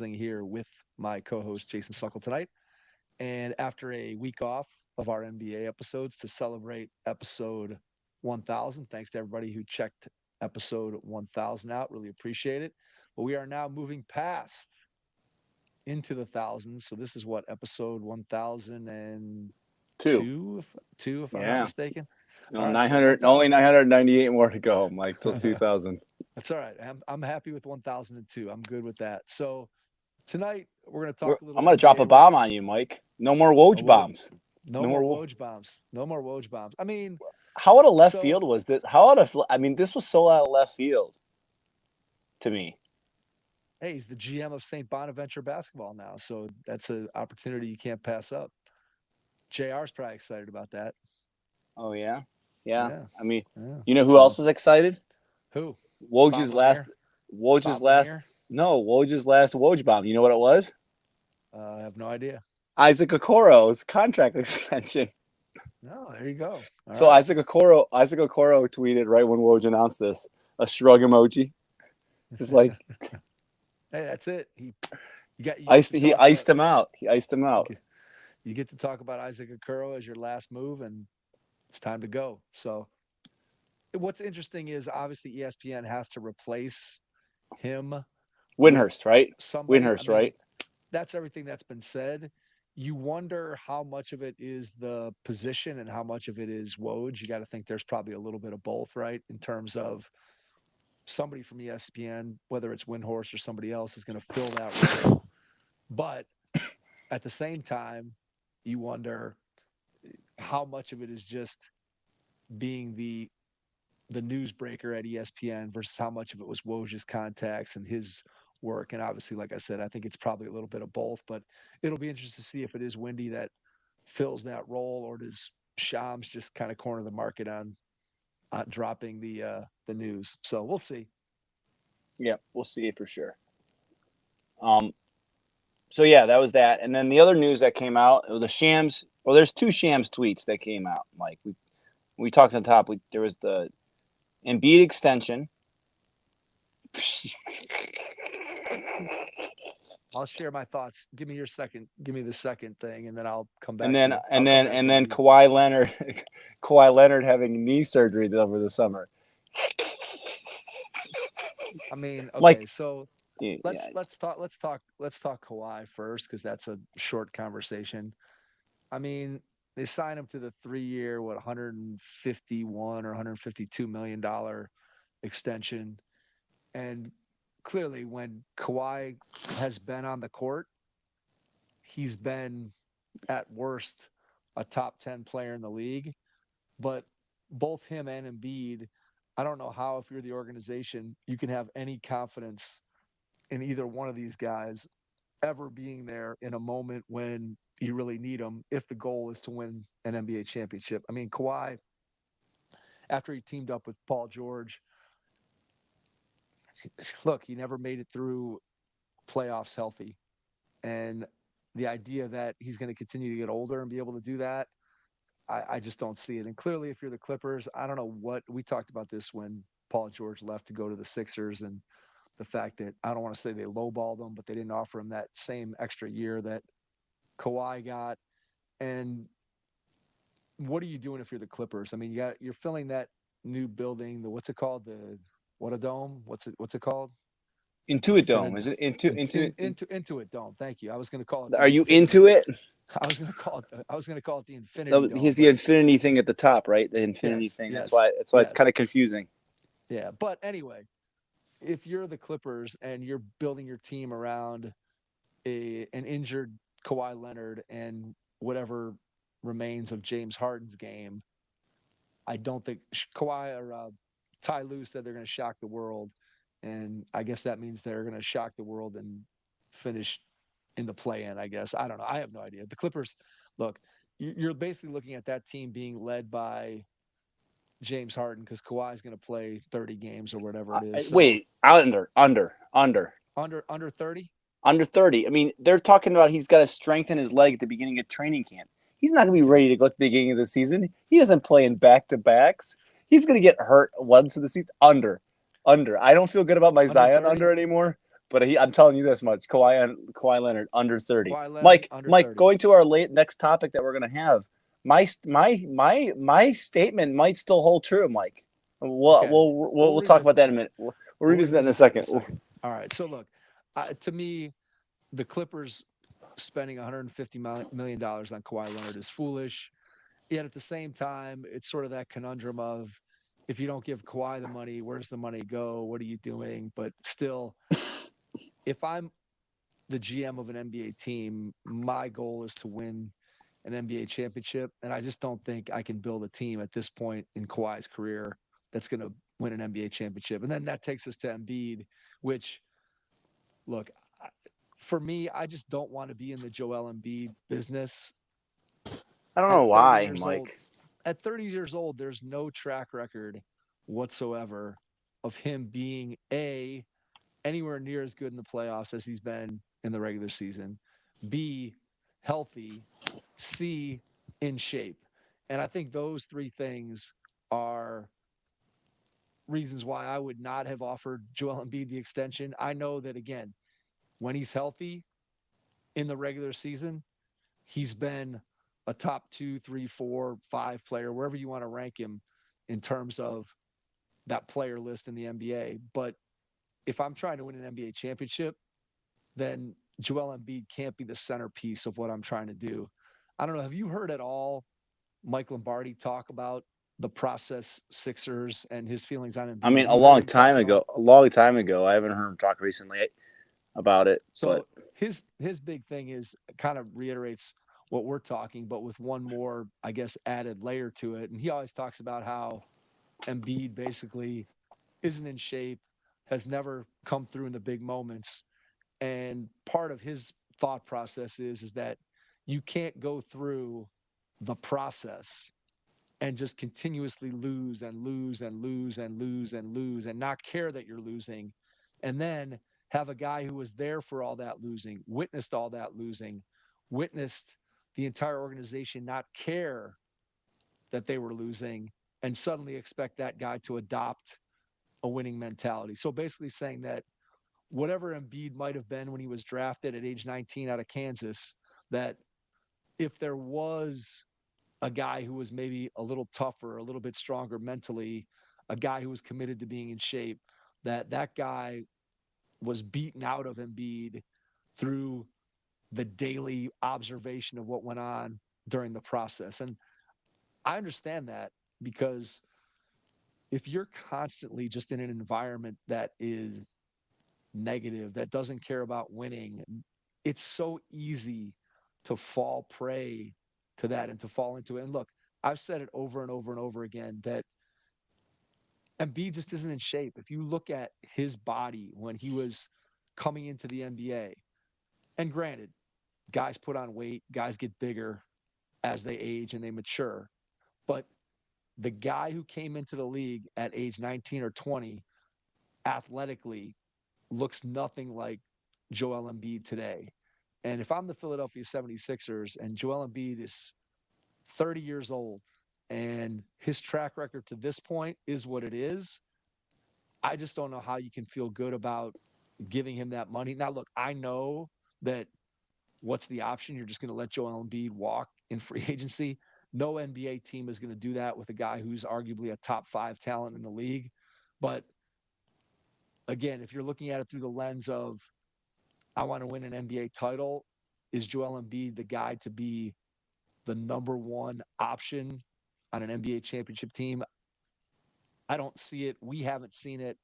here with my co-host Jason Suckle tonight. And after a week off of our NBA episodes to celebrate episode 1000, thanks to everybody who checked episode 1000 out. Really appreciate it. But we are now moving past into the thousands. So this is what episode 1002, Two. if I'm not Yeah. mistaken. No, All right, so 900, only 1000. 998 more to go, Mike, till 2000. That's all right. I'm happy with 1002. I'm good with that. So tonight we're going to talk a little I'm going to drop NBA. a bomb on you, Mike. No more Woj We're bombs. no No more more. Woj bombs. No more Woj bombs. I mean, How out of left so field was this? How out of, I mean, this was so out of left field to me. hey, he's the GM of St. Bonaventure basketball now, so that's an opportunity you can't pass up. JR's probably excited about that. Oh, yeah? Yeah. Yeah, I mean, yeah. you know who So else is excited? who? Bob Woj's last, Lanier. Woj's Bob last, Lanier. no, Woj's last Woj bomb. You know what it was? I have no idea. Isaac Okoro's contract extension. No, there you go. All So right. Isaac Okoro tweeted right when Woj announced this a shrug emoji, just like Hey, that's it. You get iced. to He talk about iced him out. He iced him you out. get, you get to talk about Isaac Okoro as your last move, and it's time to go. So what's interesting is obviously ESPN has to replace him with Windhurst, right? somebody. I Windhurst, mean, right? that's everything that's been said. You wonder how much of it is the position and how much of it is Woj. You got to think there's probably a little bit of both, right? In terms of somebody from ESPN, whether it's Windhorst or somebody else, is going to fill that role. But at the same time, you wonder how much of it is just being the newsbreaker at ESPN versus how much of it was Woj's contacts and his work. And obviously, like I said, I think it's probably a little bit of both, but it'll be interesting to see if it is Windy that fills that role or does Shams just kind of corner the market on dropping the news. So we'll see. Yeah, we'll see for sure. Um, so yeah, that was that. And then the other news that came out, the Shams. Well, there's two Shams tweets that came out. Like we talked on top. There was the Embiid extension. I'll share my thoughts. Give me your second. Give me the second thing, and then I'll come And back to then you. I'll and come then back and to then Embiid. Kawhi Leonard, Kawhi Leonard having knee surgery over the summer. I mean, Like, okay, so yeah, let's talk Kawhi first because that's a short conversation. I mean, they signed him to the 3 year, 151 or 152 million dollar extension, and clearly, when Kawhi has been on the court, he's been at worst a top 10 player in the league. But both him and Embiid, I don't know how, if you're the organization, you can have any confidence in either one of these guys ever being there in a moment when you really need them if the goal is to win an NBA championship. I mean, Kawhi, after he teamed up with Paul George, look, he never made it through playoffs healthy. And the idea that he's going to continue to get older and be able to do that, I just don't see it. And clearly, if you're the Clippers, I don't know what we talked about this when Paul George left to go to the Sixers, and the fact that I don't want to say they lowballed him, but they didn't offer him that same extra year that Kawhi got. And what are you doing if you're the Clippers? I mean, you're filling that new building, the what's it called? The what a dome? What's it called? Intuit Dome. Infinite Is it into it dome. Thank you. I was going to call it Are the you Infinity. into it? I was going to call it the Infinity Oh, Dome, he's the but infinity thing at the top, right? The infinity yes, thing. That's yes, why. That's why it's kind yes, of confusing. yeah. But anyway, if you're the Clippers and you're building your team around an injured Kawhi Leonard and whatever remains of James Harden's game, I don't think Kawhi or Ty Lue said they're going to shock the world, and I guess that means they're going to shock the world and finish in the play-in. I guess I don't know. I have no idea. The Clippers, look, you're basically looking at that team being led by James Harden because Kawhi is going to play 30 games or whatever it is. So Wait, under 30. under 30. I mean, they're talking about he's got to strengthen his leg at the beginning of training camp. He's not going to be Okay. ready to go at the beginning of the season. He doesn't play in back to backs. He's going to get hurt once in the season. Under. I don't feel good about my Under Zion 30. under anymore. But I'm telling you this much: Kawhi Leonard under 30. Kawhi Leonard under Mike, 30. going to our next topic that we're going to have. My statement might still hold true, Mike. We'll talk about that in a minute. We'll revisit that in a second. All right. So look, to me, the Clippers spending $150 million on Kawhi Leonard is foolish. Yet at the same time, it's sort of that conundrum of, if you don't give Kawhi the money, where's the money go? What are you doing? But still, if I'm the GM of an NBA team, my goal is to win an NBA championship. And I just don't think I can build a team at this point in Kawhi's career that's going to win an NBA championship. And then that takes us to Embiid, which, look, for me, I just don't want to be in the Joel Embiid business. I don't know why, Mike. At 30 years old, there's no track record whatsoever of him being anywhere near as good in the playoffs as he's been in the regular season, B, healthy, C, in shape. And I think those three things are reasons why I would not have offered Joel Embiid the extension. I know that, again, when he's healthy in the regular season, he's been a top 2, 3, 4, 5 player, wherever you want to rank him in terms of that player list in the NBA. But if I'm trying to win an NBA championship, then Joel Embiid can't be the centerpiece of what I'm trying to do. I don't know. Have you heard at all Mike Lombardi talk about the process Sixers and his feelings on Embiid? I mean, a long time ago. I haven't heard him talk recently about it. So his big thing is, kind of reiterates what we're talking, but with one more, I guess, added layer to it. And he always talks about how Embiid basically isn't in shape, has never come through in the big moments. And part of his thought process is that you can't go through the process and just continuously lose and lose and lose and lose and lose and not care that you're losing, and then have a guy who was there for all that losing, witnessed all that losing, witnessed the entire organization not care that they were losing, and suddenly expect that guy to adopt a winning mentality. So basically saying that whatever Embiid might have been when he was drafted at age 19 out of Kansas, that if there was a guy who was maybe a little tougher, a little bit stronger mentally, a guy who was committed to being in shape, that guy was beaten out of Embiid through the daily observation of what went on during the process. And I understand that, because if you're constantly just in an environment that is negative, that doesn't care about winning, it's so easy to fall prey to that and to fall into it. And look, I've said it over and over and over again that Embiid just isn't in shape. If you look at his body when he was coming into the NBA, and granted, guys put on weight, guys get bigger as they age and they mature, but the guy who came into the league at age 19 or 20 athletically looks nothing like Joel Embiid today. And if I'm the Philadelphia 76ers and Joel Embiid is 30 years old and his track record to this point is what it is, I just don't know how you can feel good about giving him that money. Now, look, I know that what's the option? You're just going to let Joel Embiid walk in free agency. No NBA team is going to do that with a guy who's arguably a top 5 talent in the league. But again, if you're looking at it through the lens of, I want to win an NBA title, is Joel Embiid the guy to be the number one option on an NBA championship team? I don't see it. We haven't seen it.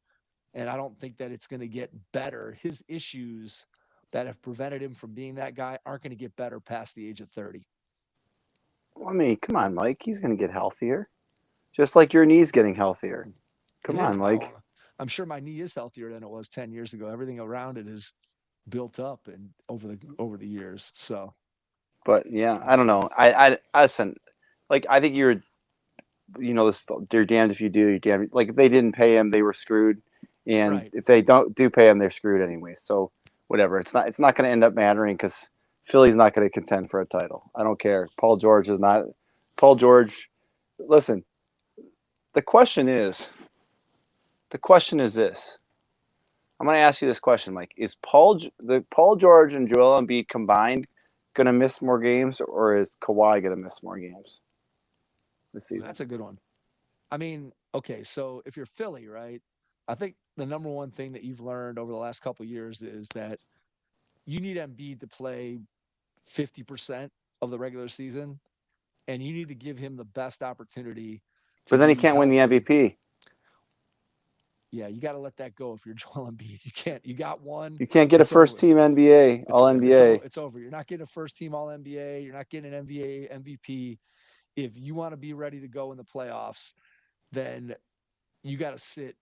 And I don't think that it's going to get better. His issues that have prevented him from being that guy aren't going to get better past the age of 30. I mean, come on, Mike. He's going to get healthier. Just like your knee's getting healthier. Come on, Mike. Oh, I'm sure my knee is healthier than it was 10 years ago. Everything around it is built up and over the years. So, but yeah, I don't know. I listen. Like, I think you're damned if you do. You're damned. Like, if they didn't pay him, they were screwed. And if they do pay him, they're screwed anyway. So whatever. It's not going to end up mattering, because Philly's not going to contend for a title. I don't care. Paul George is not. Paul George. Listen. The question is this. I'm going to ask you this question, Mike. Is Paul George and Joel Embiid combined going to miss more games, or is Kawhi going to miss more games this season? That's a good one. I mean, okay, so if you're Philly, right? I think the number one thing that you've learned over the last couple of years is that you need Embiid to play 50% of the regular season, and you need to give him the best opportunity to But then he be can't win the healthy. MVP. Yeah, you got to let that go if you're Joel Embiid. You can't. You got one. You can't get a It's over first with. team NBA, It's All over. NBA. It's over. You're not getting a first team All NBA. You're not getting an NBA MVP. If you want to be ready to go in the playoffs, then you got to sit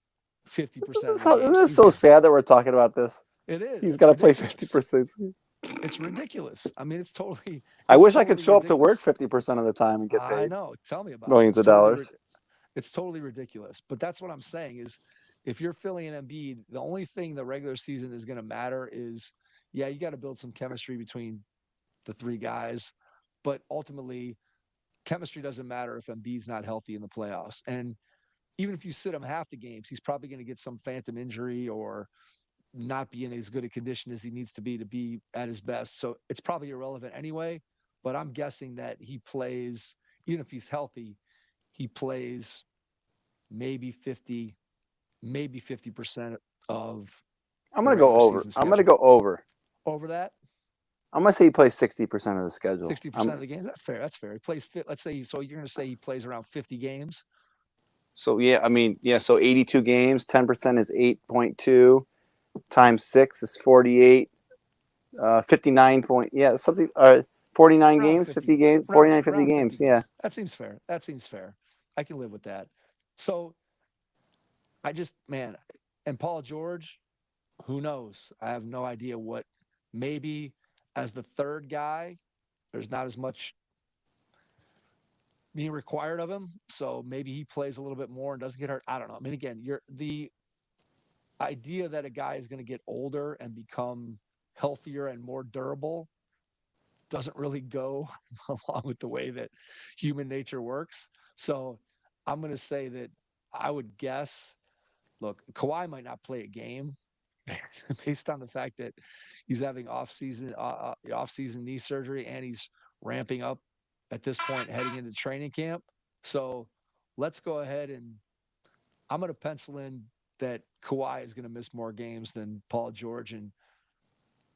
50% of the Isn't games. this so sad that we're talking about this? It is. He's It's got to play ridiculous. 50%. It's ridiculous. I mean, I it's wish I could totally show up to work ridiculous. 50% of the time and get I paid know. Tell me about it. millions of dollars. It's totally ridiculous. But that's what I'm saying is, if you're Philly and Embiid, the only thing the regular season is going to matter is, yeah, you got to build some chemistry between the three guys, but ultimately, chemistry doesn't matter if Embiid's not healthy in the playoffs. And even if you sit him half the games, he's probably going to get some phantom injury or not be in as good a condition as he needs to be at his best. So it's probably irrelevant anyway. But I'm guessing that he plays, even if he's healthy, he plays maybe 50% of I'm the going to go regular over. season I'm going to schedule. go over. Over that, I'm going to say he plays 60% of the schedule. 60% of the games. That's fair. That's fair. He plays fit. Let's say so. You're going to say he plays around 50 games. So, yeah, I mean, yeah, so 82 games, 10% is 8.2 times 6 is 48. 59 point, yeah, something, 49 Around games, 50. 50 games, Around 49, 50 around 50 games. Yeah. games. That seems fair. That seems fair. I can live with that. So I just, man, and Paul George, who knows? I have no idea what. Maybe as the third guy, there's not as much being required of him. So maybe he plays a little bit more and doesn't get hurt. I don't know. I mean, again, the idea that a guy is going to get older and become healthier and more durable doesn't really go along with the way that human nature works. So I'm going to say that I would guess, look, Kawhi might not play a game based on the fact that he's having off-season knee surgery and he's ramping up at this point heading into training camp. So let's go ahead and I'm going to pencil in that Kawhi is going to miss more games than Paul George and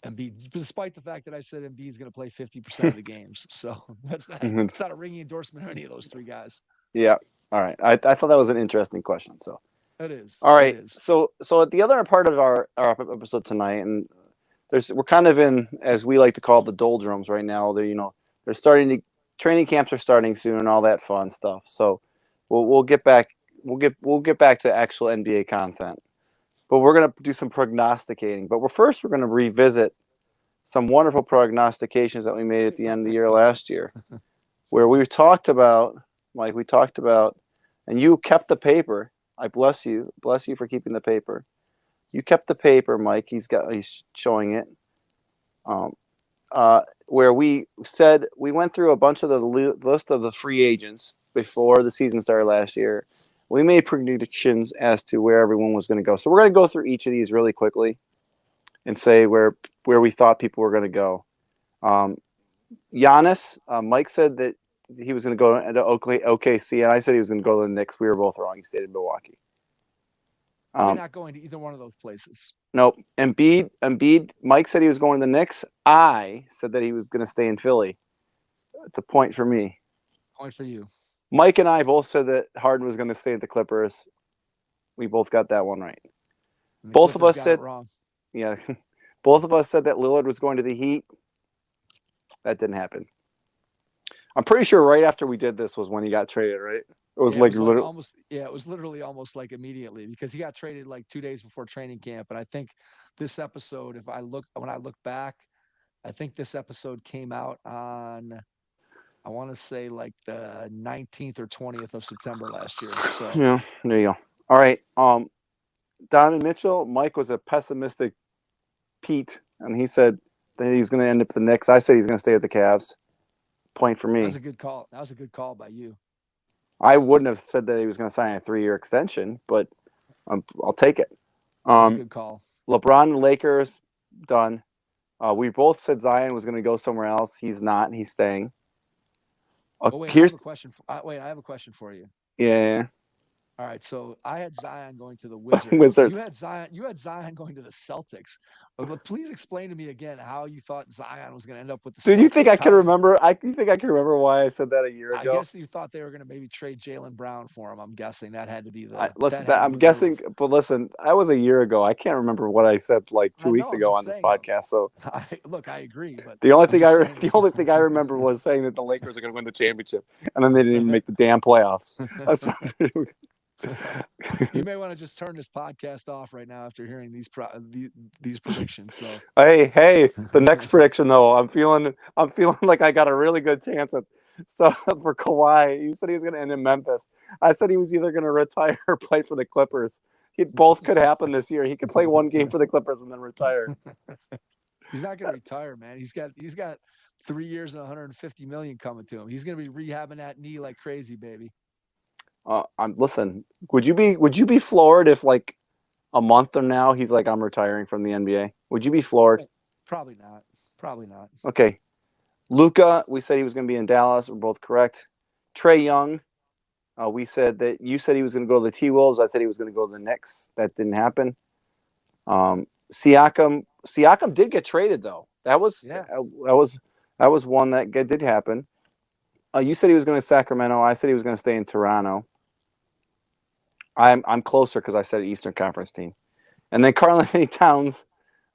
Embiid, despite the fact that I said Embiid is going to play 50% of the games. So it's not a ringing endorsement of any of those three guys. Yeah. All right. I thought that was an interesting question. So, It is. all It right. is. So at the other part of our episode tonight, and we're kind of in, as we like to call it, the doldrums right now. They're starting to, training camps are starting soon and all that fun stuff. So we'll get back we'll get back to actual NBA content. But we're gonna do some prognosticating. But we're gonna revisit some wonderful prognostications that we made at the end of the year last year, where we talked about, Mike, and you kept the paper. I bless you for keeping the paper. You kept the paper, Mike. He's showing it. Where we said we went through a bunch of the list of the free agents before the season started last year. We made predictions as to where everyone was going to go. So we're going to go through each of these really quickly and say where we thought people were going to go. Giannis, Mike said that he was going to go into OKC, and I said he was going to go to the Knicks. We were both wrong. He stayed in Milwaukee. Probably not going to either one of those places. Nope. Embiid. Mike said he was going to the Knicks. I said that he was going to stay in Philly. It's a point for me. Point for you. Mike and I both said that Harden was going to stay at the Clippers. We both got that one right. Both of us said wrong. Yeah. Both of us said that Lillard was going to the Heat. That didn't happen. I'm pretty sure right after we did this was when he got traded, right? It was it was literally almost like immediately because he got traded like 2 days before training camp. And I think this episode, when I look back, I think this episode came out on, I want to say like the 19th or 20th of September last year. So yeah, there you go. All right. Donovan Mitchell, Mike was a pessimistic Pete, and he said that he was going to end up at the Knicks. I said he's going to stay at the Cavs. Point for me. That was a good call. That was a good call by you. I wouldn't have said that he was going to sign a 3-year extension, but I'll take it. That was a good call. LeBron, Lakers, done. We both said Zion was going to go somewhere else. He's not. He's staying. Oh wait, I have Here's a question. Wait, I have a question for you. yeah, All right, so I had Zion going to the Wizards. You Wizards. had Zion. You had Zion going to the Celtics. But please explain to me again how you thought Zion was going to end up with the Dude, you think I Celtics. can How is remember? You think I can remember why I said that a year I ago? guess you thought they were going to maybe trade Jalen Brown for him. I'm guessing that had to be Listen, that had to I'm be the guessing, move. but listen, I was a year ago. I can't remember what I said like two I weeks know. I'm ago just on this saying. podcast. So Look, I agree, but the only I'm thing just saying the this. only thing I remember was saying that the Lakers are going to win the championship, and then they didn't even make the damn playoffs. You may want to just turn this podcast off right now after hearing these predictions. So, Hey, the next prediction though, I'm feeling like I got a really good chance at. So for Kawhi, you said he was going to end in Memphis. I said he was either going to retire or play for the Clippers. Both could happen this year. He could play one game for the Clippers and then retire. he's not going to retire, man. He's got 3 years and 150 million coming to him. He's going to be rehabbing that knee like crazy, baby. I'm listen. Would you be floored if like a month from now he's like I'm retiring from the NBA? Would you be floored? Probably not. Probably not. Okay, Luca. We said he was going to be in Dallas. We're both correct. Trae Young. We said that you said he was going to go to the T Wolves. I said he was going to go to the Knicks. That didn't happen. Siakam did get traded though. Yeah. That was one that did happen. You said he was going to Sacramento. I said he was going to stay in Toronto. I'm closer because I said Eastern Conference team. And then Karl Anthony Towns.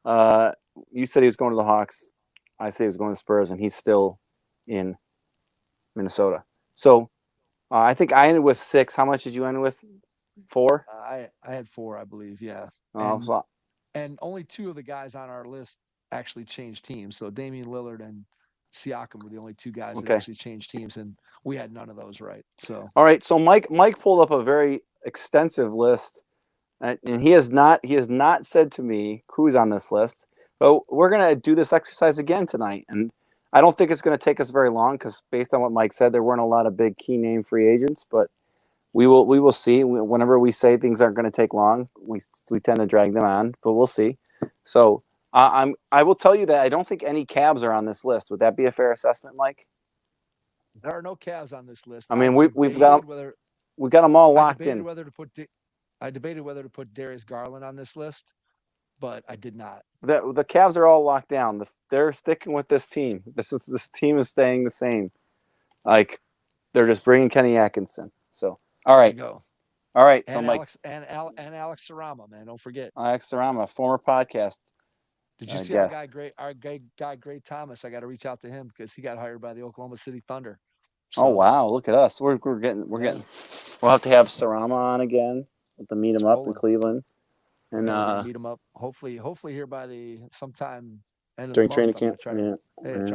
Uh, you said he was going to the Hawks. I said he was going to Spurs, and he's still in Minnesota. So I think I ended with 6. How much did you end with? 4. I had 4, I believe. Yeah. Oh, And so and only 2 of the guys on our list actually changed teams. So Damian Lillard and Siakam were the only 2 guys that okay. actually changed teams, and we had none of those right. So All right. So Mike pulled up a very extensive list, and he has not said to me who's on this list. But we're gonna do this exercise again tonight, and I don't think it's gonna take us very long because based on what Mike said, there weren't a lot of big key name free agents, but we will see. Whenever we say things aren't going to take long, we tend to drag them on, but we'll see. So I will tell you that I don't think any Cavs are on this list. Would that be a fair assessment, Mike? there are no Cavs on this list. I mean we got them all I locked debated in. whether to put I debated whether to put Darius Garland on this list, but I did not. The Cavs are all locked down. They're sticking with this team. This team is staying the same. Like they're just bringing Kenny Atkinson. So all There you right, go. all right. So And Mike Alex Sarama, man, don't forget. Alex Sarama, former podcast Did you see guest. our guy Gray Thomas? I got to reach out to him because he got hired by the Oklahoma City Thunder. Oh So wow, look at us. We're yeah, getting. We'll have to have Sarama on again. We'll have to meet it's him up in rolling. Cleveland, and Yeah, we're gonna meet him up. Hopefully here by the sometime end of the during training month. I'm camp. gonna try to Yeah, yeah, yeah.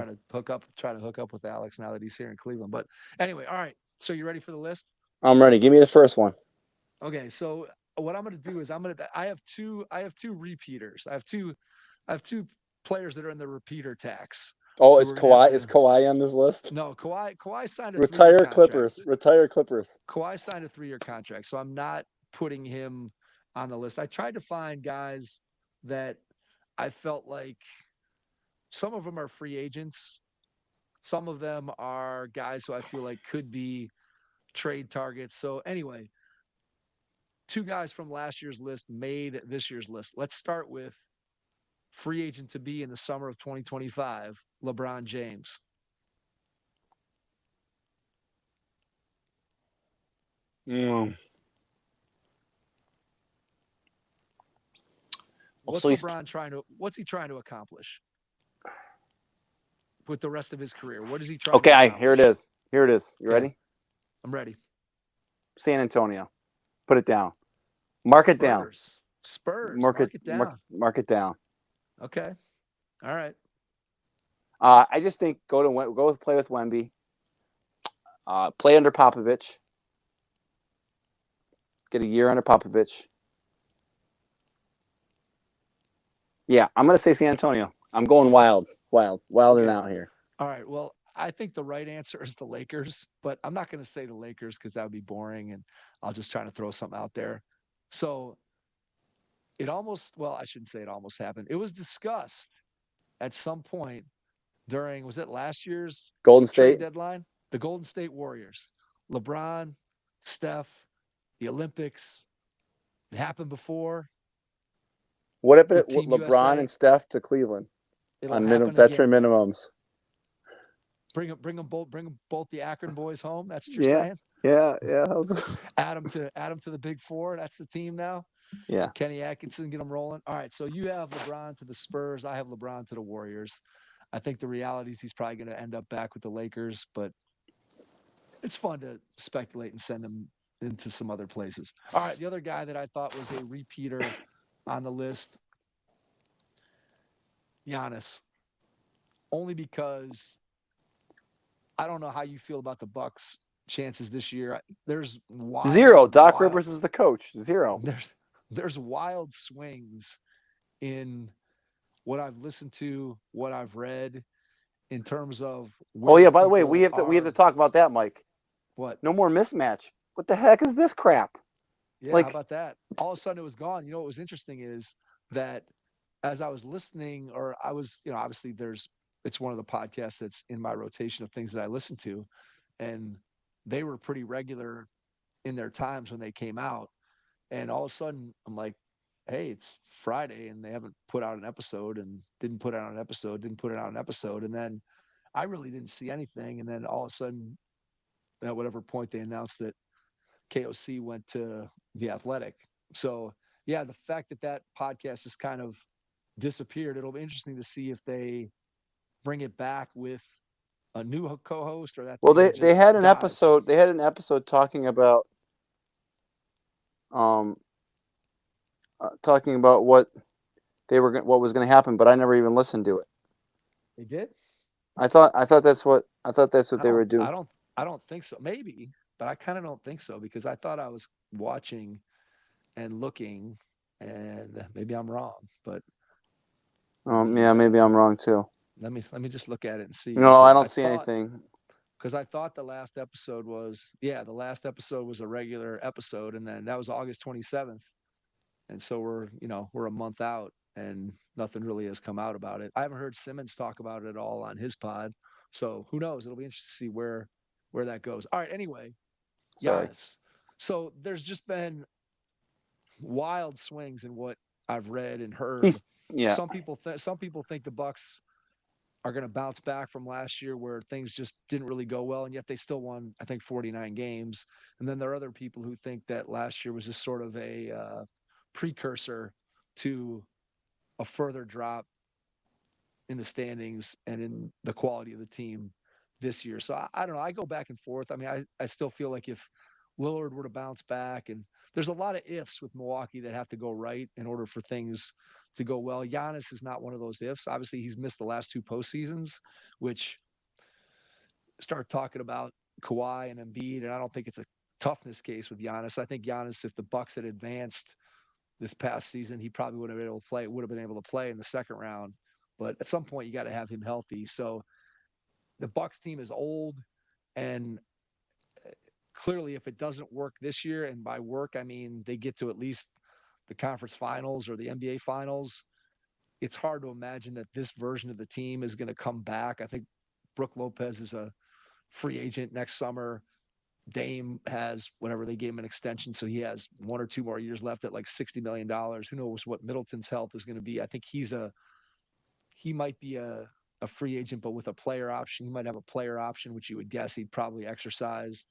try to hook up with Alex now that he's here in Cleveland. But anyway, all right. So you ready for the list? I'm ready. Give me the first one. Okay. So what I'm gonna do is I have two repeaters. I have two players that are in the repeater tax. Oh, So we're gonna have Is to Kawhi on this list? no Kawhi signed a 3 year Retire contract. Clippers. Retire Clippers. Kawhi signed a 3 year contract, so I'm not putting him on the list. I tried to find guys that I felt like some of them are free agents. Some of them are guys who I feel like could be trade targets. So anyway, 2 guys from last year's list made this year's list. Let's start with free agent to be in the summer of 2025, LeBron James. Mm. What's So he's LeBron what's he trying to accomplish with the rest of his career? What is he trying to okay. Here it accomplish? is. Here it is. You Okay, ready? I'm ready. San Antonio. Put it down. Mark it down. Spurs, mark it down. Mark it down. Okay. All right. I just think go play with Wemby. Play under Popovich. Get a year under Popovich. Yeah, I'm going to say San Antonio. I'm going wild and Okay. out here. All right. Well, I think the right answer is the Lakers, but I'm not going to say the Lakers because that would be boring and I'll just try to throw something out there. So It almost, well, I shouldn't say it almost happened. It was discussed at some point during, was it last year's Golden trade State. deadline? The Golden State Warriors, LeBron, Steph, the Olympics. It happened before What if with it Team LeBron USA. and Steph to Cleveland It'll on happen veteran again. minimums? Bring them both the Akron boys home. That's what you're Yeah, saying. yeah. Add them to the big four. That's the team now. Yeah. Kenny Atkinson, get them rolling. All right, so you have LeBron to the Spurs. I have LeBron to the Warriors. I think the reality is he's probably going to end up back with the Lakers, but it's fun to speculate and send him into some other places. All right, the other guy that I thought was a repeater on the list, Giannis, only because I don't know how you feel about the Bucks' chances this year. There's Zero. Doc wild, Rivers is the coach. Zero. there's wild swings in what I've listened to, what I've read in terms of Oh where yeah. By the way, we people have to are. talk about that, Mike. What? No more mismatch. What the heck is this crap? Yeah, how Like, about that? All of a sudden it was gone. You know what was interesting is that as I was listening, or I was, obviously it's one of the podcasts that's in my rotation of things that I listen to, and they were pretty regular in their times when they came out. And all of a sudden I'm like, hey, it's Friday and they haven't put out an episode and didn't put out an episode, didn't put it out an episode. And then I really didn't see anything. And then all of a sudden, at whatever point they announced that KOC went to the Athletic. So yeah, the fact that that podcast just kind of disappeared, it'll be interesting to see if they bring it back with a new co-host or that well, thing they just had an dies. episode. They had an episode talking about um what what was going to happen, but I never even listened to it. They did? I thought that's what I they don't were doing. I don't I don't think so. Maybe, but I kind of don't think so because I thought I was watching and looking, and maybe I'm wrong, but let Yeah, me maybe I'm wrong too. let me just look at it and see No, I because don't see anything. I thought the last episode was the last episode was a regular episode, and then that was August 27th, and so we're a month out, and nothing really has come out about it. I haven't heard Simmons talk about it at all on his pod, so who knows? It'll be interesting to see where that goes. All right, anyway, Sorry. Giannis. So there's just been wild swings in what I've read and heard. He's yeah. Some people think the Bucks are going to bounce back from last year where things just didn't really go well, and yet they still won, I think, 49 games. And then there are other people who think that last year was just sort of a precursor to a further drop in the standings and in the quality of the team this year. So I don't know. I go back and forth. I mean, I still feel like if Lillard were to bounce back, and there's a lot of ifs with Milwaukee that have to go right in order for things to go well. Giannis is not one of those ifs. Obviously, he's missed the last two postseasons, which start talking about Kawhi and Embiid, and I don't think it's a toughness case with Giannis. I think Giannis, if the Bucks had advanced this past season, he probably would have been able to play in the second round. But at some point, you got to have him healthy. So the Bucks team is old, and clearly, if it doesn't work this year, and by work I mean they get to at least the conference finals or the NBA finals, it's hard to imagine that this version of the team is going to come back. I think Brook Lopez is a free agent next summer. Dame has whatever they gave him an extension, so he has 1 or 2 more years left at like $60 million. Who knows what Middleton's health is going to be? I think he might be a free agent, but with a player option. He might have a player option, which you would guess he'd probably exercise.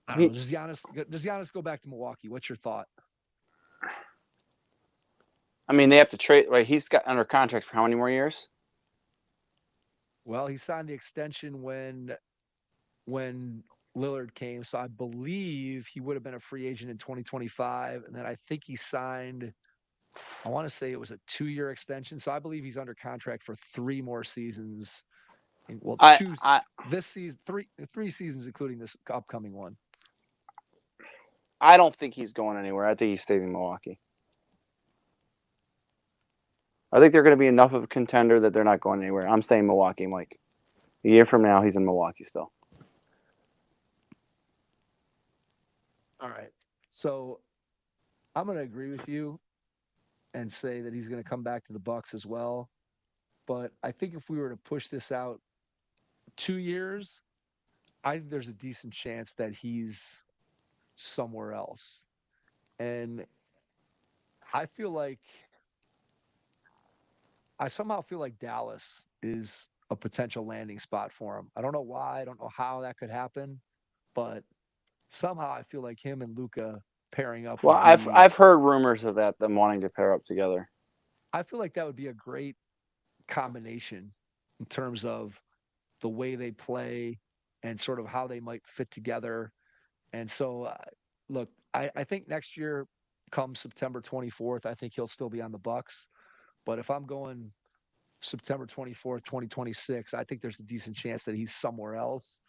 I don't know. Does Giannis go back to Milwaukee? What's your thought? I mean, they have to trade. Right, he's got under contract for how many more years? Well, he signed the extension when Lillard came, so I believe he would have been a free agent in 2025, and then I think he signed. I want to say it was a 2-year extension, so I believe he's under contract for 3 more seasons. Well, this season, three seasons, including this upcoming one. I don't think he's going anywhere. I think he stays in Milwaukee. I think they're going to be enough of a contender that they're not going anywhere. I'm staying Milwaukee, Mike. A year from now, he's in Milwaukee still. All right. So I'm going to agree with you and say that he's going to come back to the Bucks as well. But I think if we were to push this out 2 years, I think there's a decent chance that he's somewhere else. And I feel like I somehow feel like Dallas is a potential landing spot for him. I don't know why. I don't know how that could happen, but somehow I feel like him and Luca pairing up Well, would be. I've heard rumors of that, them wanting to pair up together. I feel like that would be a great combination in terms of the way they play and sort of how they might fit together. And so, look, I think next year, come September 24th, I think he'll still be on the Bucks. But if I'm going September 24th, 2026, I think there's a decent chance that he's somewhere else.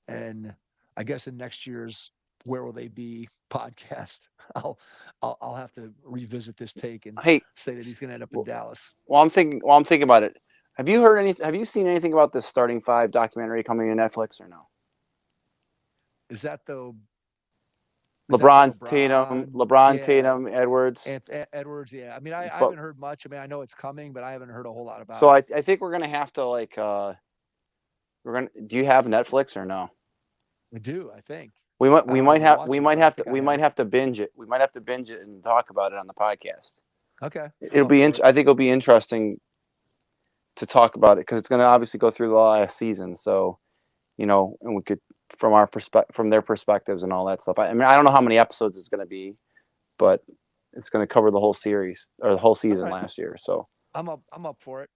And I guess in next year's Where Will They Be podcast, I'll I'll have to revisit this take and Hey, say that he's going to end up in well, Dallas. I'm thinking about it. Have you heard anything? Have you seen anything about this Starting Five documentary coming to Netflix or no? Is that the LeBron, Tatum, LeBron? LeBron, Yeah, Tatum, Edwards. Edwards. Yeah, I mean, I But haven't heard much. I mean, I know it's coming, but I haven't heard a whole lot about so it. I think we're gonna have to like we're gonna. Do you have Netflix or no? I do. I think I We don't might ever have watch it, but I think I we might have. have to binge it. We might have to binge it and talk about it on the podcast. Okay, I'm It'll up be for it. I think it'll be interesting to talk about it because it's going to obviously go through the last season. So and we could from our perspective, from their perspectives and all that stuff. I mean, I don't know how many episodes it's going to be, but it's going to cover the whole series or the whole All season right, last year. So I'm up. I'm up for it.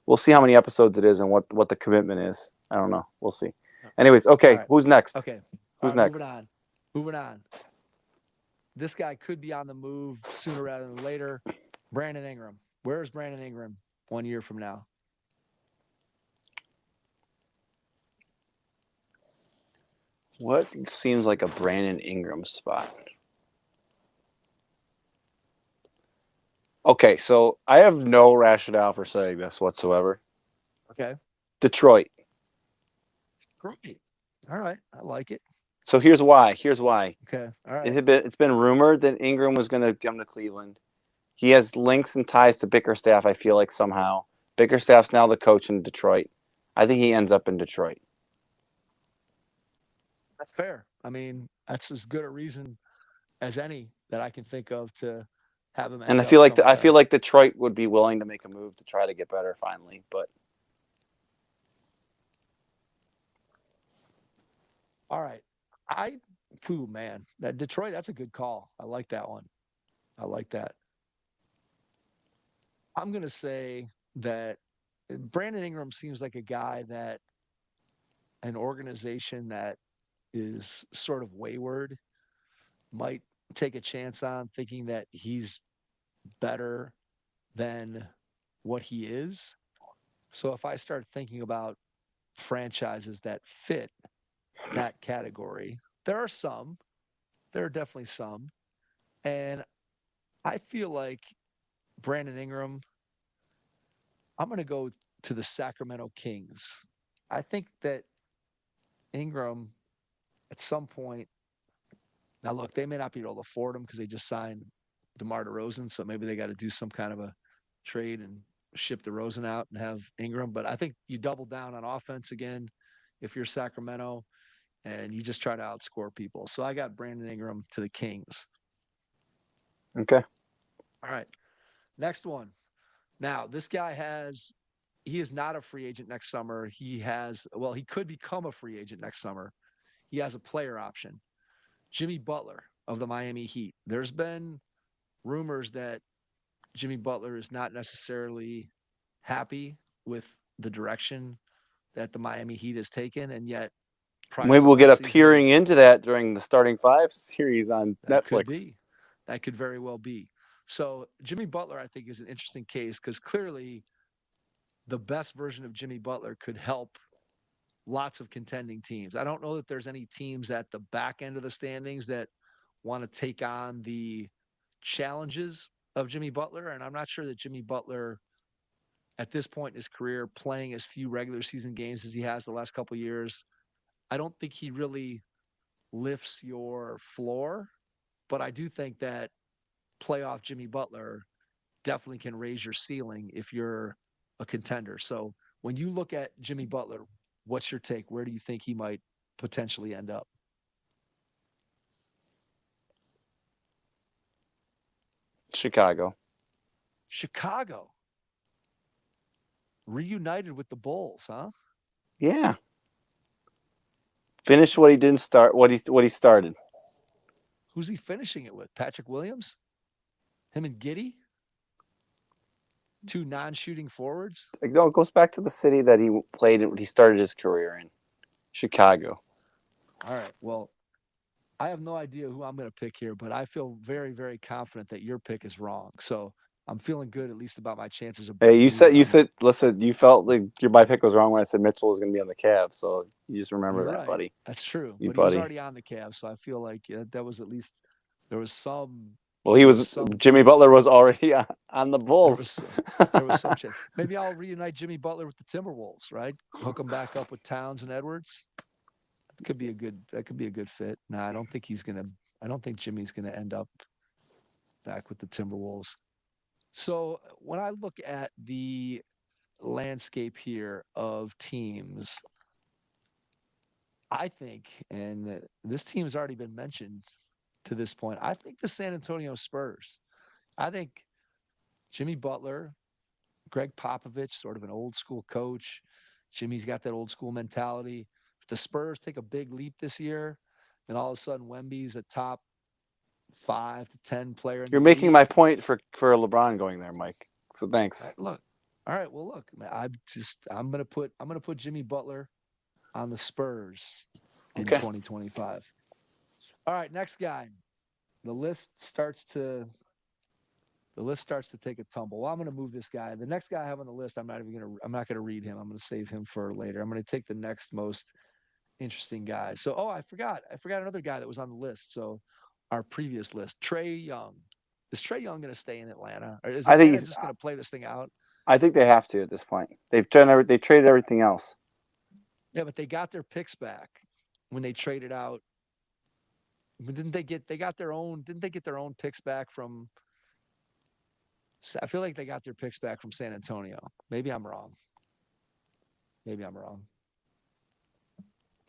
we'll see how many episodes it is and what the commitment is. I don't know. We'll see. Anyways, All okay, right. who's next? Okay. All Who's right. Moving next? on. Moving on. This guy could be on the move sooner rather than later. Brandon Ingram. Where is Brandon Ingram 1 year from now? What seems like a Brandon Ingram spot? Okay, so I have no rationale for saying this whatsoever. Okay. Detroit. Great. All right. I like it. So here's why. Here's why. Okay. All right. It's been rumored that Ingram was going to come to Cleveland. He has links and ties to Bickerstaff, I feel like, somehow. Bickerstaff's now the coach in Detroit. I think he ends up in Detroit. That's fair. I mean, that's as good a reason as any that I can think of to have him And end up I feel somewhere. like Detroit would be willing to make a move to try to get better finally. But All right. Man, that Detroit, that's a good call. I like that one. I like that. I'm going to say that Brandon Ingram seems like a guy that an organization that is sort of wayward might take a chance on, thinking that he's better than what he is. So if I start thinking about franchises that fit that category, there are some, there are definitely some. And I feel like Brandon Ingram, I'm going to go to the Sacramento Kings. I think that Ingram at some point, now look, they may not be able to afford him because they just signed DeMar DeRozan, so maybe they got to do some kind of a trade and ship DeRozan out and have Ingram. But I think you double down on offense again if you're Sacramento and you just try to outscore people. So I got Brandon Ingram to the Kings. okay. All right. Next one. Now, this guy he is not a free agent next summer. He could become a free agent next summer. He has a player option. Jimmy Butler of the Miami Heat. There's been rumors that Jimmy Butler is not necessarily happy with the direction that the Miami Heat has taken, and yet prior Maybe to we'll get last a season, peering into that during the Starting Five series on that could Netflix. be. That could very well be. So Jimmy Butler, I think, is an interesting case because clearly the best version of Jimmy Butler could help lots of contending teams. I don't know that there's any teams at the back end of the standings that want to take on the challenges of Jimmy Butler. And I'm not sure that Jimmy Butler, at this point in his career, playing as few regular season games as he has the last couple of years, I don't think he really lifts your floor. but I do think that playoff Jimmy Butler definitely can raise your ceiling if you're a contender. So when you look at Jimmy Butler, what's your take? Where do you think he might potentially end up? Chicago. Chicago reunited with the Bulls, huh? Yeah. Finish what he didn't start. What he started. Who's he finishing it with? Patrick Williams? Him and Giddy? Two non-shooting forwards? Like, no, it goes back to the city that he played in. He started his career in, Chicago. All right. Well, I have no idea who I'm going to pick here, but I feel very, very confident that your pick is wrong. So I'm feeling good, at least about my chances of Hey, beating you on. said listen, you felt like my pick was wrong when I said Mitchell was going to be on the Cavs. So you just remember You're that, right. buddy. That's true. You But he was buddy. already on the Cavs, so I feel like that was at least there was some Well, there was some Jimmy Butler was already on the there Bulls. was there was some chance. Maybe I'll reunite Jimmy Butler with the Timberwolves, right? Hook him back up with Towns and Edwards. That could be a good fit. No, I don't think Jimmy's gonna end up back with the Timberwolves. So when I look at the landscape here of teams, I think, and this team has already been mentioned to this point, I think the San Antonio Spurs. I think Jimmy Butler, Greg Popovich, sort of an old school coach. Jimmy's got that old school mentality. If the Spurs take a big leap this year, then all of a sudden Wemby's a top 5 to 10 player in the You're making league. my point for LeBron going there, Mike. So thanks. Look, all right. Well, look, man, I'm gonna put Jimmy Butler on the Spurs in Okay. 2025. All right, next guy. The list starts to take a tumble. Well, I'm going to move this guy. The next guy I have on the list, I'm not going to read him. I'm going to save him for later. I'm going to take the next most interesting guy. So, I forgot another guy that was on the list. So, our previous list, Trae Young. Is Trae Young going to stay in Atlanta, or is I think Atlanta he's. just going to play this thing out? I think they have to at this point. They've traded everything else. Yeah, but they got their picks back when they traded out. Didn't they get? They got their own. Didn't they get their own picks back from? I feel like they got their picks back from San Antonio. Maybe I'm wrong. Maybe I'm wrong.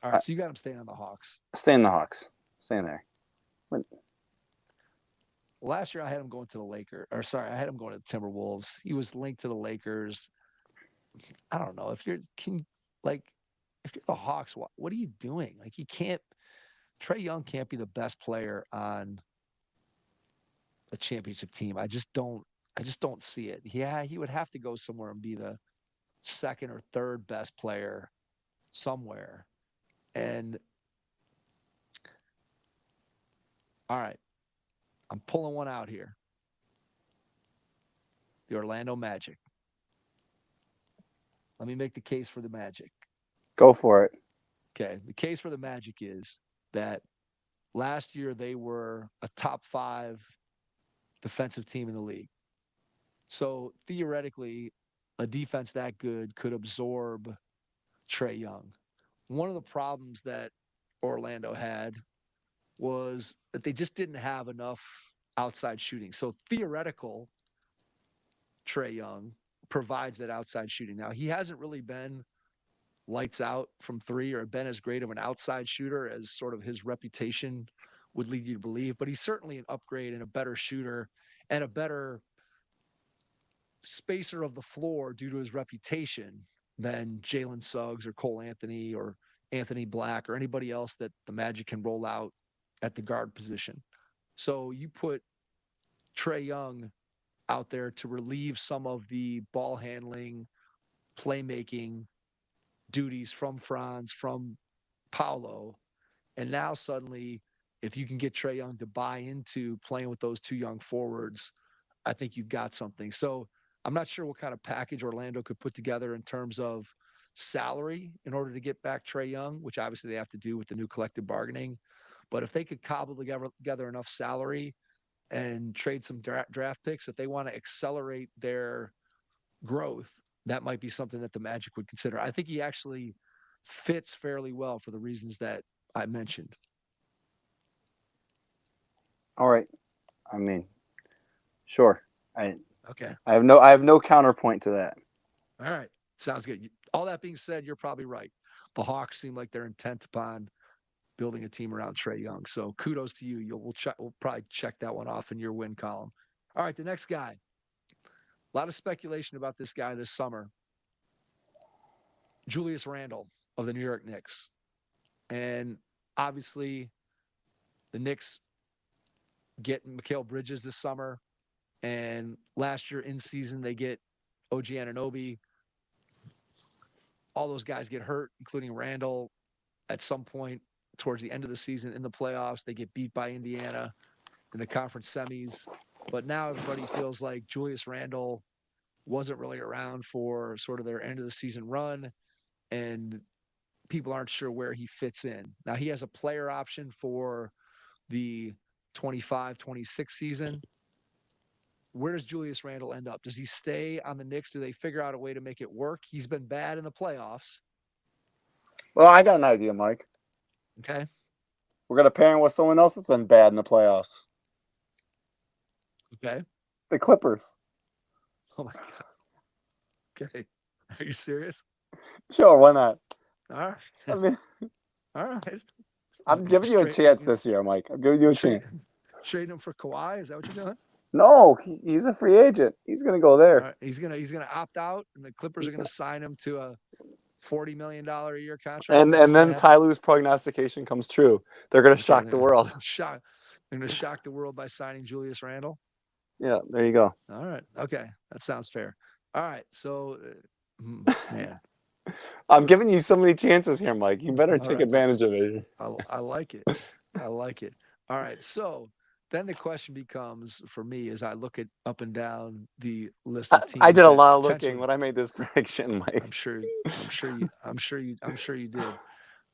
All right, so you got him staying on the Hawks. Stay in the Hawks. Stay in there. Last year I had him going to the Lakers. Or sorry, I had him going to the Timberwolves. He was linked to the Lakers. I don't know if you're if you're the Hawks, what are you doing? Like he can't. Trae Young can't be the best player on a championship team. I just don't. I just don't see it. Yeah, he would have to go somewhere and be the second or third best player somewhere. And all right, I'm pulling one out here. The Orlando Magic. Let me make the case for the Magic. Go for it. Okay. The case for the Magic is that last year they were a top 5 defensive team in the league. So theoretically, a defense that good could absorb Trae Young. One of the problems that Orlando had was that they just didn't have enough outside shooting. So theoretical Trae Young provides that outside shooting. Now, he hasn't really been lights out from 3 or been as great of an outside shooter as sort of his reputation would lead you to believe, but he's certainly an upgrade and a better shooter and a better spacer of the floor due to his reputation than Jalen Suggs or Cole Anthony or Anthony Black or anybody else that the Magic can roll out at the guard position. So you put Trae Young out there to relieve some of the ball handling, playmaking duties from Franz, from Paolo. And now suddenly, if you can get Trae Young to buy into playing with those 2 young forwards, I think you've got something. So I'm not sure what kind of package Orlando could put together in terms of salary in order to get back Trae Young, which obviously they have to do with the new collective bargaining. But if they could cobble together enough salary and trade some draft picks, if they want to accelerate their growth, that might be something that the Magic would consider. I think he actually fits fairly well for the reasons that I mentioned. All right. I mean, sure. I Okay. I have no counterpoint to that. All right. Sounds good. All that being said, you're probably right. The Hawks seem like they're intent upon building a team around Trae Young. So kudos to you. We'll probably check that one off in your win column. All right, the next guy. A lot of speculation about this guy this summer. Julius Randle of the New York Knicks. And obviously, the Knicks get Mikal Bridges this summer. And last year in season, they get OG Anunoby. All those guys get hurt, including Randle. At some point towards the end of the season in the playoffs, they get beat by Indiana in the conference semis. But now everybody feels like Julius Randle wasn't really around for sort of their end of the season run, and people aren't sure where he fits in. Now, he has a player option for the 25-26 season. Where does Julius Randle end up? Does he stay on the Knicks? Do they figure out a way to make it work? He's been bad in the playoffs. Well, I got an idea, Mike. Okay. We're gonna pair him with someone else that's been bad in the playoffs. Okay. The Clippers. Oh my God. Okay. Are you serious? Sure, why not? All right. I mean, All right. I'm giving you a chance this year, Mike. I'm giving you a chance. Trading him for Kawhi. Is that what you're doing? No, he's a free agent. He's gonna go All there. right. He's gonna opt out, and the Clippers are gonna sign him to a $40 million a year contract. And then Ty Lue's prognostication comes true. They're gonna shock the world. They're gonna shock the world by signing Julius Randle. Yeah, there you go. All right. Okay, that sounds fair. All right. So, man, I'm giving you so many chances here, Mike. You better All take right. advantage of it. I like it. I like it. All right. So then the question becomes for me as I look at up and down the list of teams. I did a lot of potentially- looking when I made this prediction, Mike. I'm sure you did.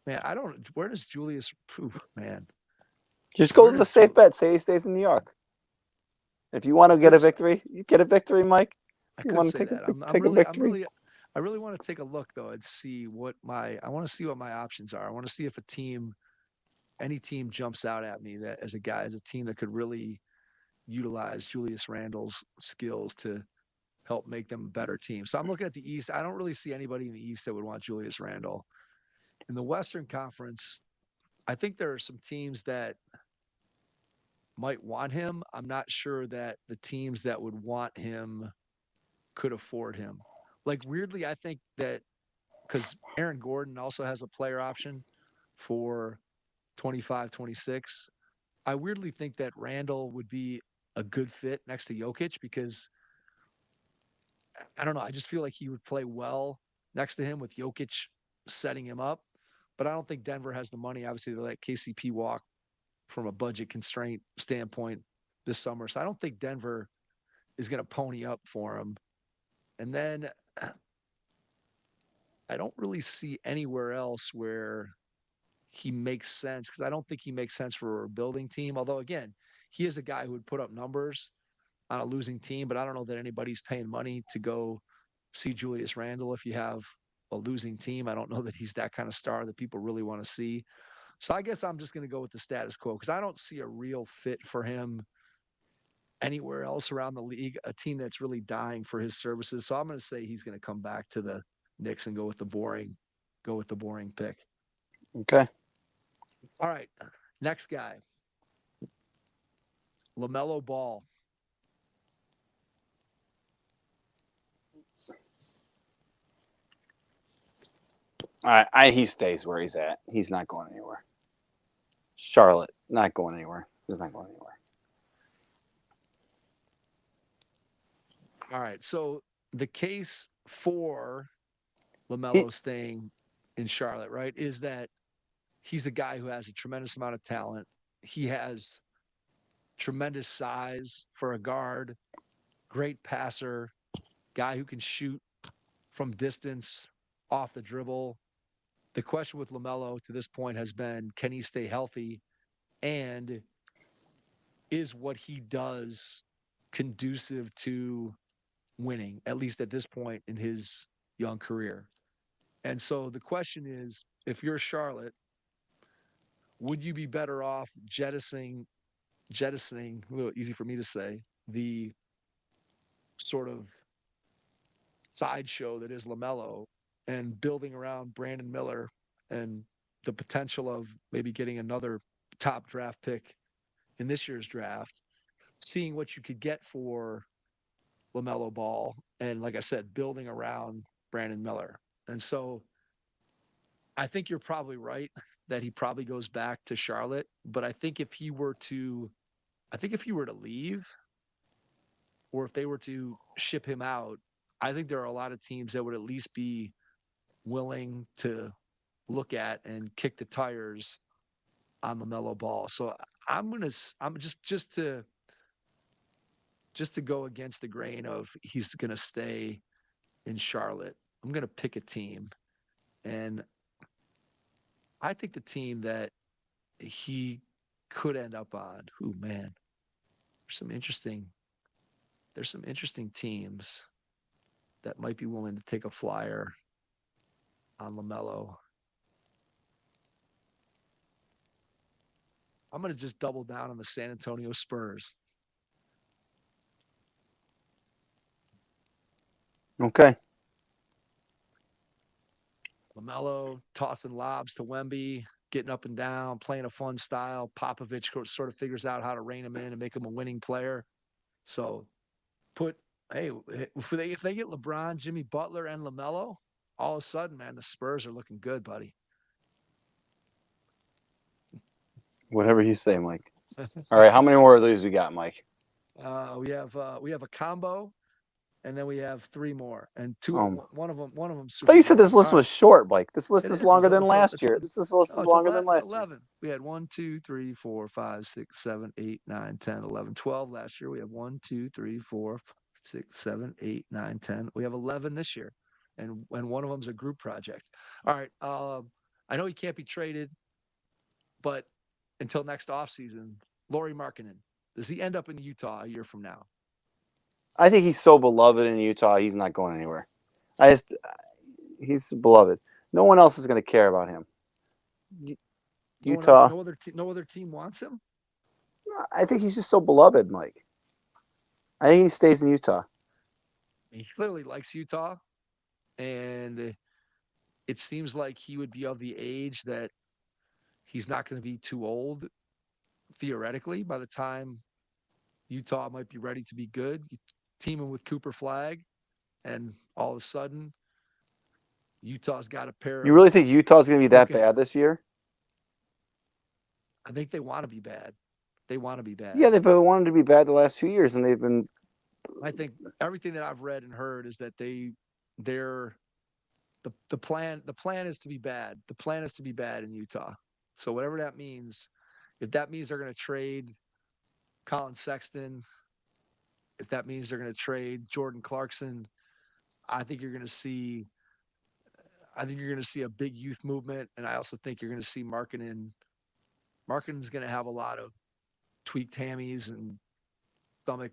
Man, I don't. Where does Julius? Man, Just go Where with the does safe bet. Say he stays in New York. If you want to get a victory, you get a victory, Mike. I You could want say to take that. a victory? I really want to take a look though and see what I want to see what my options are. I want to see if any team jumps out at me that as a team that could really utilize Julius Randle's skills to help make them a better team. So I'm looking at the East. I don't really see anybody in the East that would want Julius Randle. In the Western Conference, I think there are some teams that might want him. I'm not sure that the teams that would want him could afford him. Like weirdly, I think that because Aaron Gordon also has a player option for 25-26. I weirdly think that Randle would be a good fit next to Jokic because I don't know. I just feel like he would play well next to him with Jokic setting him up. But I don't think Denver has the money, obviously, to let KCP walk from a budget constraint standpoint this summer. So I don't think Denver is going to pony up for him. And then I don't really see anywhere else where he makes sense because I don't think he makes sense for a rebuilding team. Although, again, he is a guy who would put up numbers on a losing team, but I don't know that anybody's paying money to go see Julius Randle if you have a losing team. I don't know that he's that kind of star that people really want to see. So I guess I'm just going to go with the status quo because I don't see a real fit for him anywhere else around the league, a team that's really dying for his services. So I'm going to say he's going to come back to the Knicks and go with the boring pick. Okay. All right. Next guy. LaMelo Ball. All right, he stays where he's at. He's not going anywhere. Charlotte, not going anywhere. He's not going anywhere. All right. So the case for LaMelo staying in Charlotte, right, is that he's a guy who has a tremendous amount of talent. He has tremendous size for a guard, great passer, guy who can shoot from distance, off the dribble. The question with LaMelo to this point has been, can he stay healthy? And is what he does conducive to winning, at least at this point in his young career? And so the question is, if you're Charlotte, would you be better off jettisoning jettisoning, a little easy for me to say, the sort of sideshow that is LaMelo and building around Brandon Miller and the potential of maybe getting another top draft pick in this year's draft, seeing what you could get for LaMelo Ball, and like I said, building around Brandon Miller. And so I think you're probably right that he probably goes back to Charlotte. But I think if he were to leave, or if they were to ship him out, I think there are a lot of teams that would at least be willing to look at and kick the tires on LaMelo Ball. So I'm just to go against the grain of he's gonna stay in Charlotte. I'm gonna pick a team, and I think the team that he could end up on. Oh man, there's some interesting teams that might be willing to take a flyer on LaMelo. I'm going to just double down on the San Antonio Spurs. Okay. LaMelo tossing lobs to Wemby, getting up and down, playing a fun style. Popovich sort of figures out how to rein him in and make him a winning player. So if they get LeBron, Jimmy Butler, and LaMelo, all of a sudden, man, the Spurs are looking good, buddy. Whatever you say, Mike. All right. How many more of these we got, Mike? We have a combo, and then we have three more, and one of them I Super thought you said Bowl. this list All right. was short, Mike. This list It is is. longer than last year. This list No, is longer than it's last year. 11. We had 1, 2, 3, 4, 5, 6, 7, 8, 9, 10, 11, 12 last year. We have 1, 2, 3, 4, 6, 7, 8, 9, 10. We have 11 this year, and one of them's a group project. All right. I know he can't be traded, but until next offseason, Lauri Markkanen, does he end up in Utah a year from now? I think he's so beloved in Utah. He's not going anywhere. He's beloved. No one else is going to care about him. Utah. No other team wants him. I think he's just so beloved, Mike. I think he stays in Utah. He clearly likes Utah, and it seems like he would be of the age that he's not going to be too old, theoretically, by the time Utah might be ready to be good. You team him with Cooper Flag, and all of a sudden, Utah's got a pair of. You really think Utah's going to be that bad this year? I think they want to be bad. They want to be bad. Yeah, they've wanted to be bad the last 2 years, and they've been. I think everything that I've read and heard is that they're the plan is to be bad. The plan is to be bad in Utah. So whatever that means, if that means they're going to trade Colin Sexton, if that means they're going to trade Jordan Clarkson, I think you're going to see a big youth movement, and I also think you're going to see Markkanen. Markkanen's going to have a lot of tweaked hammies and stomach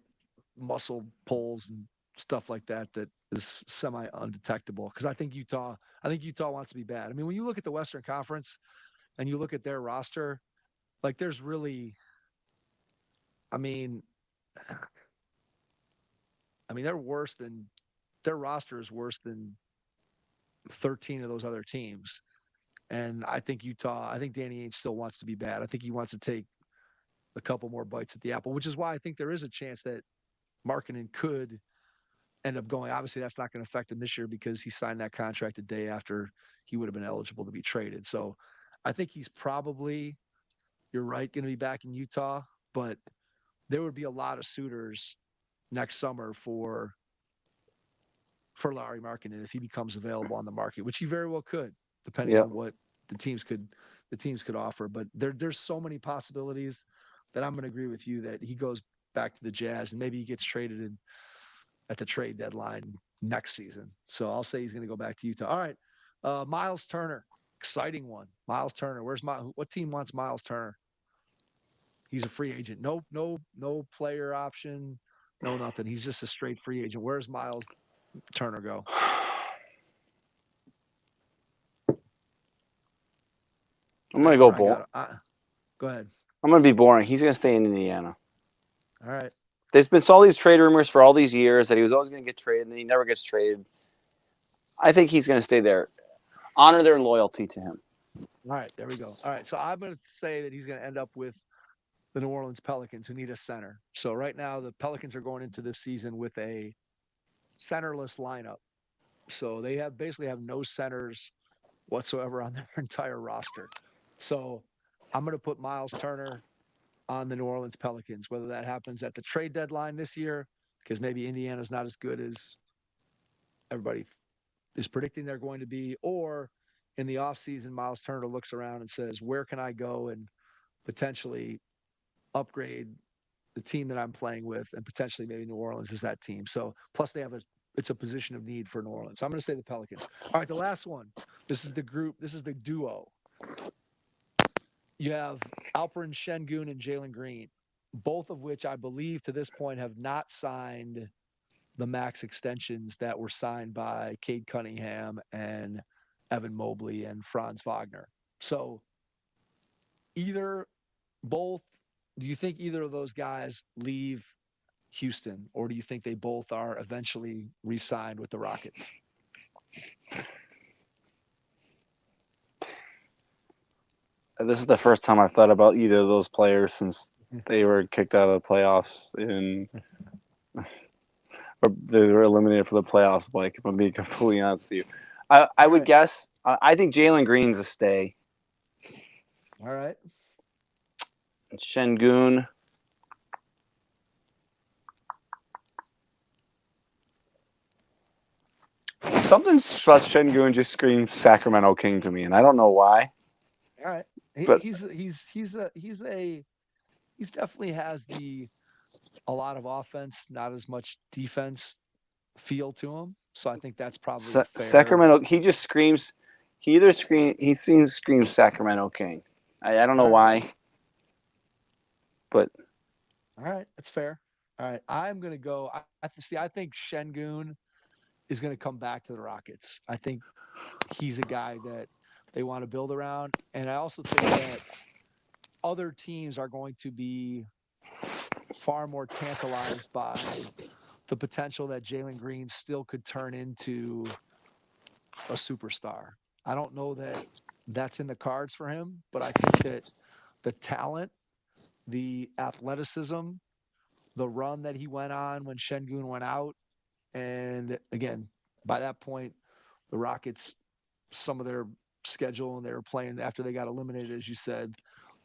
muscle pulls and stuff like that is semi undetectable, because I think Utah wants to be bad. I mean, when you look at the Western Conference and you look at their roster, like there's really, I mean, their roster is worse than 13 of those other teams. And I think Danny Ainge still wants to be bad. I think he wants to take a couple more bites at the apple, which is why I think there is a chance that Markkanen could end up going. Obviously, that's not going to affect him this year because he signed that contract a day after he would have been eligible to be traded. So I think he's probably, you're right, going to be back in Utah, but there would be a lot of suitors next summer for Lauri Markkanen if he becomes available on the market, which he very well could, depending on what the teams could offer. But there's so many possibilities that I'm going to agree with you that he goes back to the Jazz, and maybe he gets traded at the trade deadline next season. So I'll say he's going to go back to Utah. All right, Miles Turner, exciting one. Miles Turner, what team wants Miles Turner? He's a free agent. No player option, no nothing. He's just a straight free agent. Where's Miles Turner go? I'm going to go Bull. Go ahead. I'm going to be boring. He's going to stay in Indiana. All right. There's been all these trade rumors for all these years that he was always going to get traded, and then he never gets traded. I think he's going to stay there. Honor their loyalty to him. All right. There we go. All right. So I'm going to say that he's going to end up with the New Orleans Pelicans, who need a center. So right now, the Pelicans are going into this season with a centerless lineup. So they basically have no centers whatsoever on their entire roster. So I'm going to put Miles Turner on the New Orleans Pelicans, whether that happens at the trade deadline this year, because maybe Indiana's not as good as everybody is predicting they're going to be, or in the offseason, Miles Turner looks around and says, where can I go and potentially upgrade the team that I'm playing with, and potentially maybe New Orleans is that team. So plus it's a position of need for New Orleans. So I'm going to say the Pelicans. All right, the last one. This is the group. This is the duo. You have Alperen Şengün and Jalen Green, both of which I believe to this point have not signed the max extensions that were signed by Cade Cunningham and Evan Mobley and Franz Wagner. So both, do you think either of those guys leave Houston, or do you think they both are eventually re-signed with the Rockets? This is the first time I've thought about either of those players since they were kicked out of the playoffs or they were eliminated for the playoffs, Blake, if I'm being completely honest with you. I would guess, I think Jalen Green's a stay. All right. Şengün. Something about Şengün just screams Sacramento King to me, and I don't know why. All right. But He's definitely has a lot of offense, not as much defense feel to him. So I think that's probably fair. Sacramento. He just screams. He screams Sacramento King. I don't know why, but all right, that's fair. All right, I'm gonna go. I think Şengün is gonna come back to the Rockets. I think he's a guy that they want to build around, and I also think that other teams are going to be far more tantalized by the potential that Jalen Green still could turn into a superstar. I don't know that that's in the cards for him, but I think that the talent, the athleticism, the run that he went on when Şengün went out, and again, by that point, the Rockets, some of their schedule, and they were playing after they got eliminated, as you said,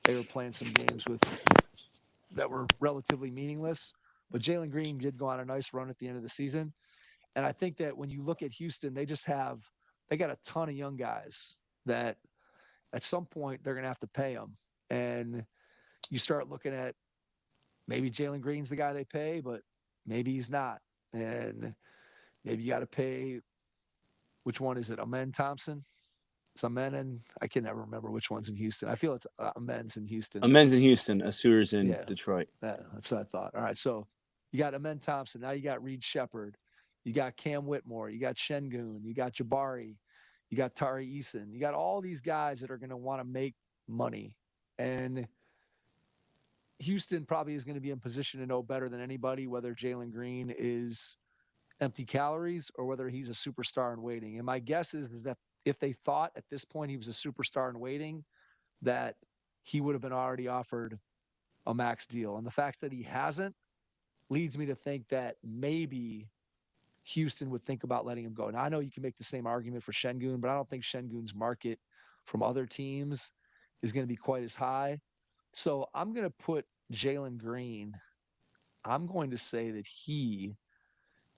they were playing some games that were relatively meaningless. But Jalen Green did go on a nice run at the end of the season. And I think that when you look at Houston, they got a ton of young guys that at some point they're going to have to pay them. And you start looking at maybe Jalen Green's the guy they pay, but maybe he's not. And maybe you got to pay, which one is it? Amen Thompson? It's Amen, and I can never remember which one's in Houston. I feel it's Amen's in Houston. Amen's in Houston, Asure's in Detroit. That's what I thought. All right, so you got Amen Thompson. Now you got Reed Shepherd. You got Cam Whitmore. You got Şengün. You got Jabari. You got Tari Eason. You got all these guys that are going to want to make money. And Houston probably is going to be in position to know better than anybody whether Jalen Green is empty calories or whether he's a superstar in waiting. And my guess is that if they thought at this point he was a superstar in waiting, that he would have been already offered a max deal. And the fact that he hasn't leads me to think that maybe Houston would think about letting him go. Now, I know you can make the same argument for Şengün, but I don't think Şengün's market from other teams is going to be quite as high. So I'm going to put Jalen Green. I'm going to say that he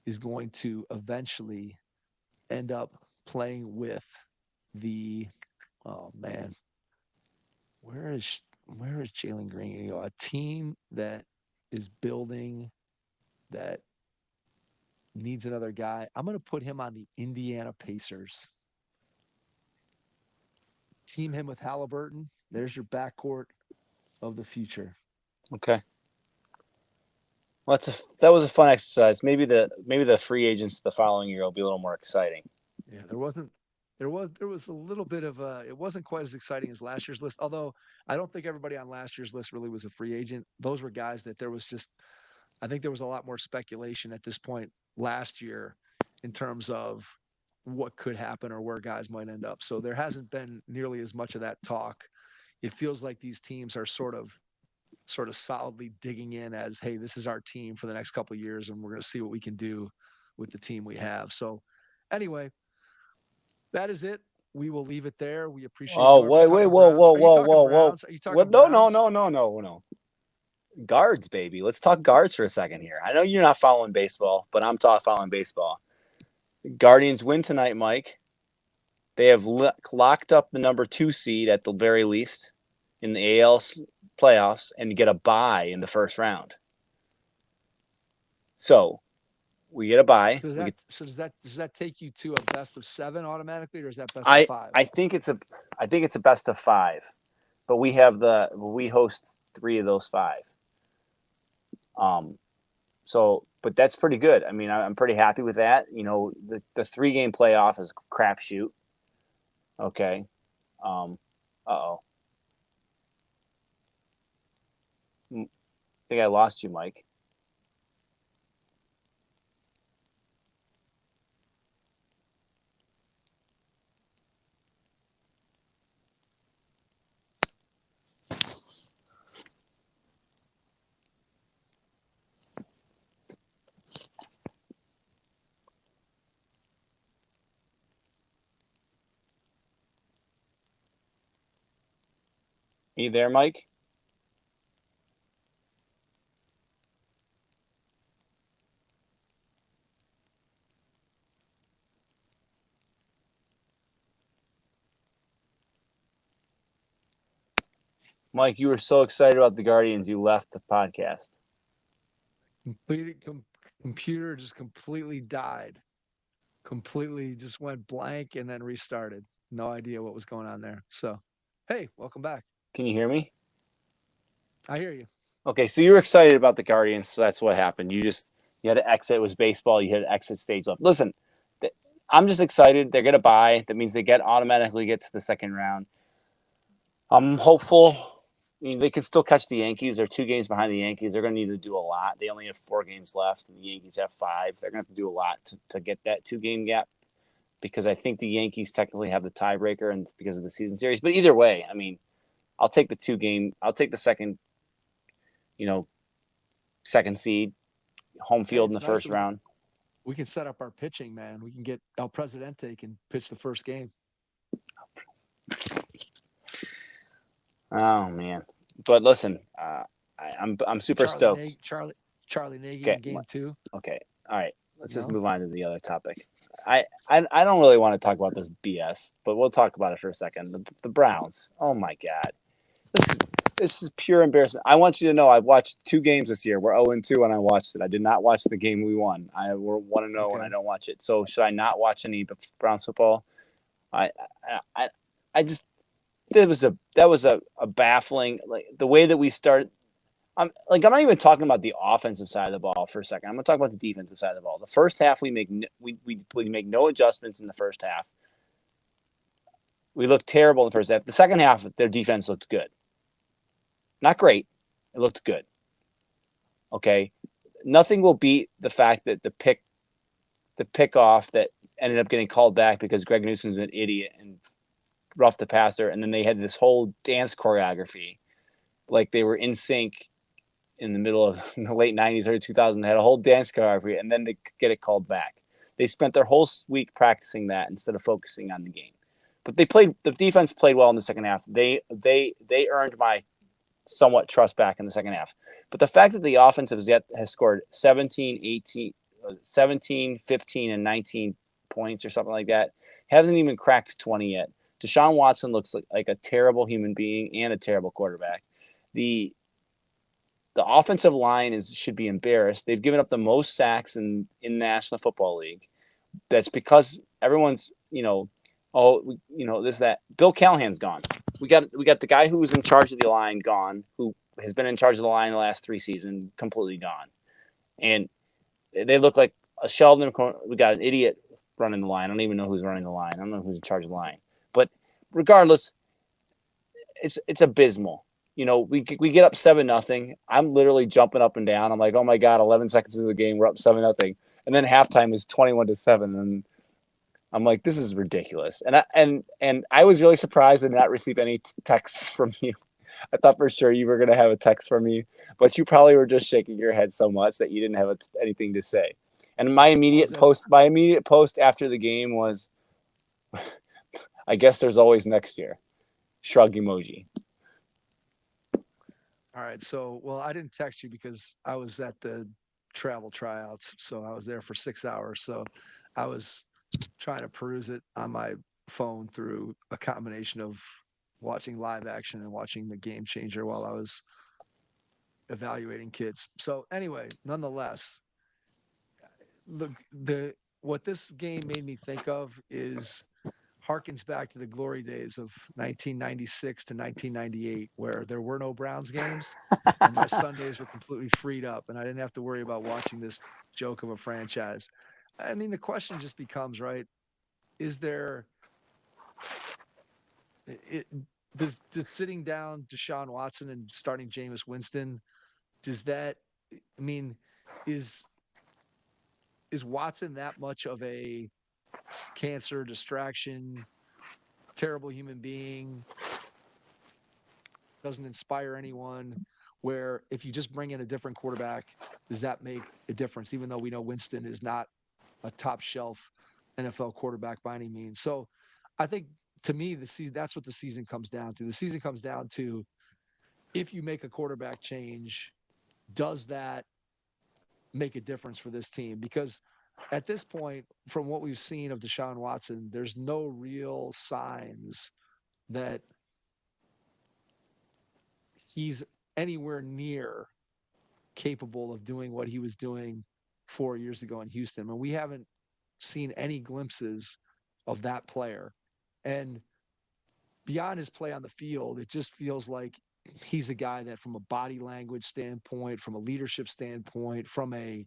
is going to eventually end up playing with where is Jalen Green? A team that is building, that needs another guy. I'm going to put him on the Indiana Pacers. Team him with Halliburton. There's your backcourt of the future. Okay. Well, that was a fun exercise. Maybe the free agents the following year will be a little more exciting. Yeah, there wasn't there was a little bit of it wasn't quite as exciting as last year's list. Although I don't think everybody on last year's list really was a free agent. Those were guys that there was just I think there was a lot more speculation at this point last year in terms of what could happen or where guys might end up. So there hasn't been nearly as much of that talk. It feels like these teams are sort of solidly digging in as, hey, this is our team for the next couple of years, and we're going to see what we can do with the team we have. So anyway, that is it. We will leave it there. We appreciate Oh, you. Are we wait, wait, talking whoa, Browns? whoa, Are you whoa, talking whoa, whoa. Browns? Are you talking What? No, no, Browns? no, no, no, no. Guards, baby. Let's talk guards for a second here. I know you're not following baseball, but I'm following baseball. Guardians win tonight, Mike. They have locked up the number 2 seed at the very least in the AL playoffs and get a bye in the first round. So we get a bye. So does that take you to a best of 7 automatically, or is that best of I 5? I think it's a best of 5, but we host 3 of those 5. So, but that's pretty good. I mean, I'm pretty happy with that. You know, the 3-game playoff is a crapshoot. Okay. Uh-oh. I think I lost you, Mike. Are you there, Mike? Mike, you were so excited about the Guardians, you left the podcast. Computer just completely died. Completely just went blank and then restarted. No idea what was going on there. So, hey, welcome back. Can you hear me? I hear you. Okay, so you were excited about the Guardians, so that's what happened. You had to exit. It was baseball. You had to exit stage left. Listen, I'm just excited. They're gonna bye. That means they automatically get to the second round. I'm hopeful. I mean, they can still catch the Yankees. They're 2 games behind the Yankees. They're going to need to do a lot. They only have 4 games left, and the Yankees have 5. They're going to have to do a lot to get that 2-game gap because I think the Yankees technically have the tiebreaker and it's because of the season series. But either way, I mean, I'll take the 2-game. I'll take the second, second seed, home Hey, field in it's the nice first that round. we can set up our pitching, man. We can get El Presidente can pitch the first game. Oh man! But listen, I'm super stoked. Charlie Nagy Okay, in game 2. okay, all right. Let's just No, move on to the other topic. I don't really want to talk about this BS, but we'll talk about it for a second. The Browns. Oh my God, this is this is pure embarrassment. I want you to know I've watched 2 games this year. We're 0-2 and I watched it. I did not watch the game we won. We're 1-0 and I okay. don't watch it. So should I not watch any Browns football? I I I just that was a baffling, like the way that we started. I'm not even talking about the offensive side of the ball for a second. I'm going to talk about the defensive side of the ball. The first half we make no adjustments in the first half. We looked terrible in the first half. The second half, their defense looked good. Not great. It looked good. Okay. Nothing will beat the fact that the pick off that ended up getting called back because Greg Newsom's an idiot and roughed the passer, and then they had this whole dance choreography, like they were in sync in the middle of the late 90s, early 2000s. They had a whole dance choreography, and then they get it called back. They spent their whole week practicing that instead of focusing on the game. But the defense played well in the second half. They earned my somewhat trust back in the second half. But the fact that the offense has scored 17, 18, 17, 15, and 19 points or something like that, hasn't even cracked 20 yet. Deshaun Watson looks like a terrible human being and a terrible quarterback. The offensive line should be embarrassed. They've given up the most sacks in the National Football League. That's because everyone's, this that. Bill Callahan's gone. We got the guy who was in charge of the line gone, who has been in charge of the line the last 3 seasons, completely gone. And they look like a Sheldon. We got an idiot running the line. I don't even know who's running the line. I don't know who's in charge of the line. But regardless, it's abysmal. We get up 7-0. I'm literally jumping up and down. I'm like, oh my god, 11 seconds into the game, we're up 7-0, and then halftime is 21-7, and I'm like, this is ridiculous. And I was really surprised to not receive any texts from you. I thought for sure you were gonna have a text from me, but you probably were just shaking your head so much that you didn't have anything to say. And my immediate post after the game was, I guess there's always next year. Shrug emoji. All right. So, well, I didn't text you because I was at the travel tryouts. So I was there for 6 hours. So I was trying to peruse it on my phone through a combination of watching live action and watching the Game Changer while I was evaluating kids. So anyway, nonetheless, the what this game made me think of is harkens back to the glory days of 1996 to 1998, where there were no Browns games and my Sundays were completely freed up and I didn't have to worry about watching this joke of a franchise. I mean, the question just becomes, right? Is there it does sitting down Deshaun Watson and starting Jameis Winston, does that I mean, is is Watson that much of a cancer, distraction, terrible human being, doesn't inspire anyone, where if you just bring in a different quarterback, does that make a difference? Even though we know Winston is not a top shelf NFL quarterback by any means. So I think to me, the season that's what the season comes down to. The season comes down to if you make a quarterback change, does that make a difference for this team? Because at this point, from what we've seen of Deshaun Watson, there's no real signs that he's anywhere near capable of doing what he was doing 4 years ago in Houston. And we haven't seen any glimpses of that player. And beyond his play on the field, it just feels like he's a guy that, from a body language standpoint, from a leadership standpoint, from a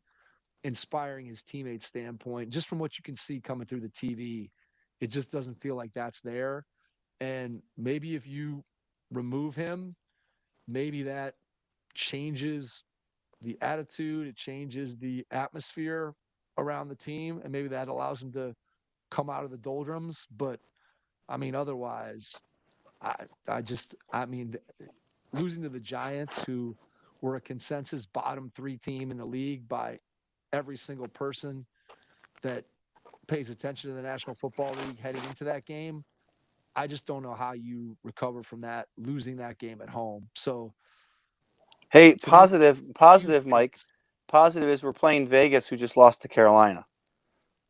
inspiring his teammates standpoint, just from what you can see coming through the TV, it just doesn't feel like that's there. And maybe if you remove him, maybe that changes the attitude, it changes the atmosphere around the team, and maybe that allows him to come out of the doldrums. But I mean, otherwise, I mean, losing to the Giants, who were a consensus bottom three team in the league by every single person that pays attention to the National Football League heading into that game. I just don't know how you recover from that, losing that game at home. So Hey, to me, positive, Mike. Positive is we're playing Vegas, who just lost to Carolina,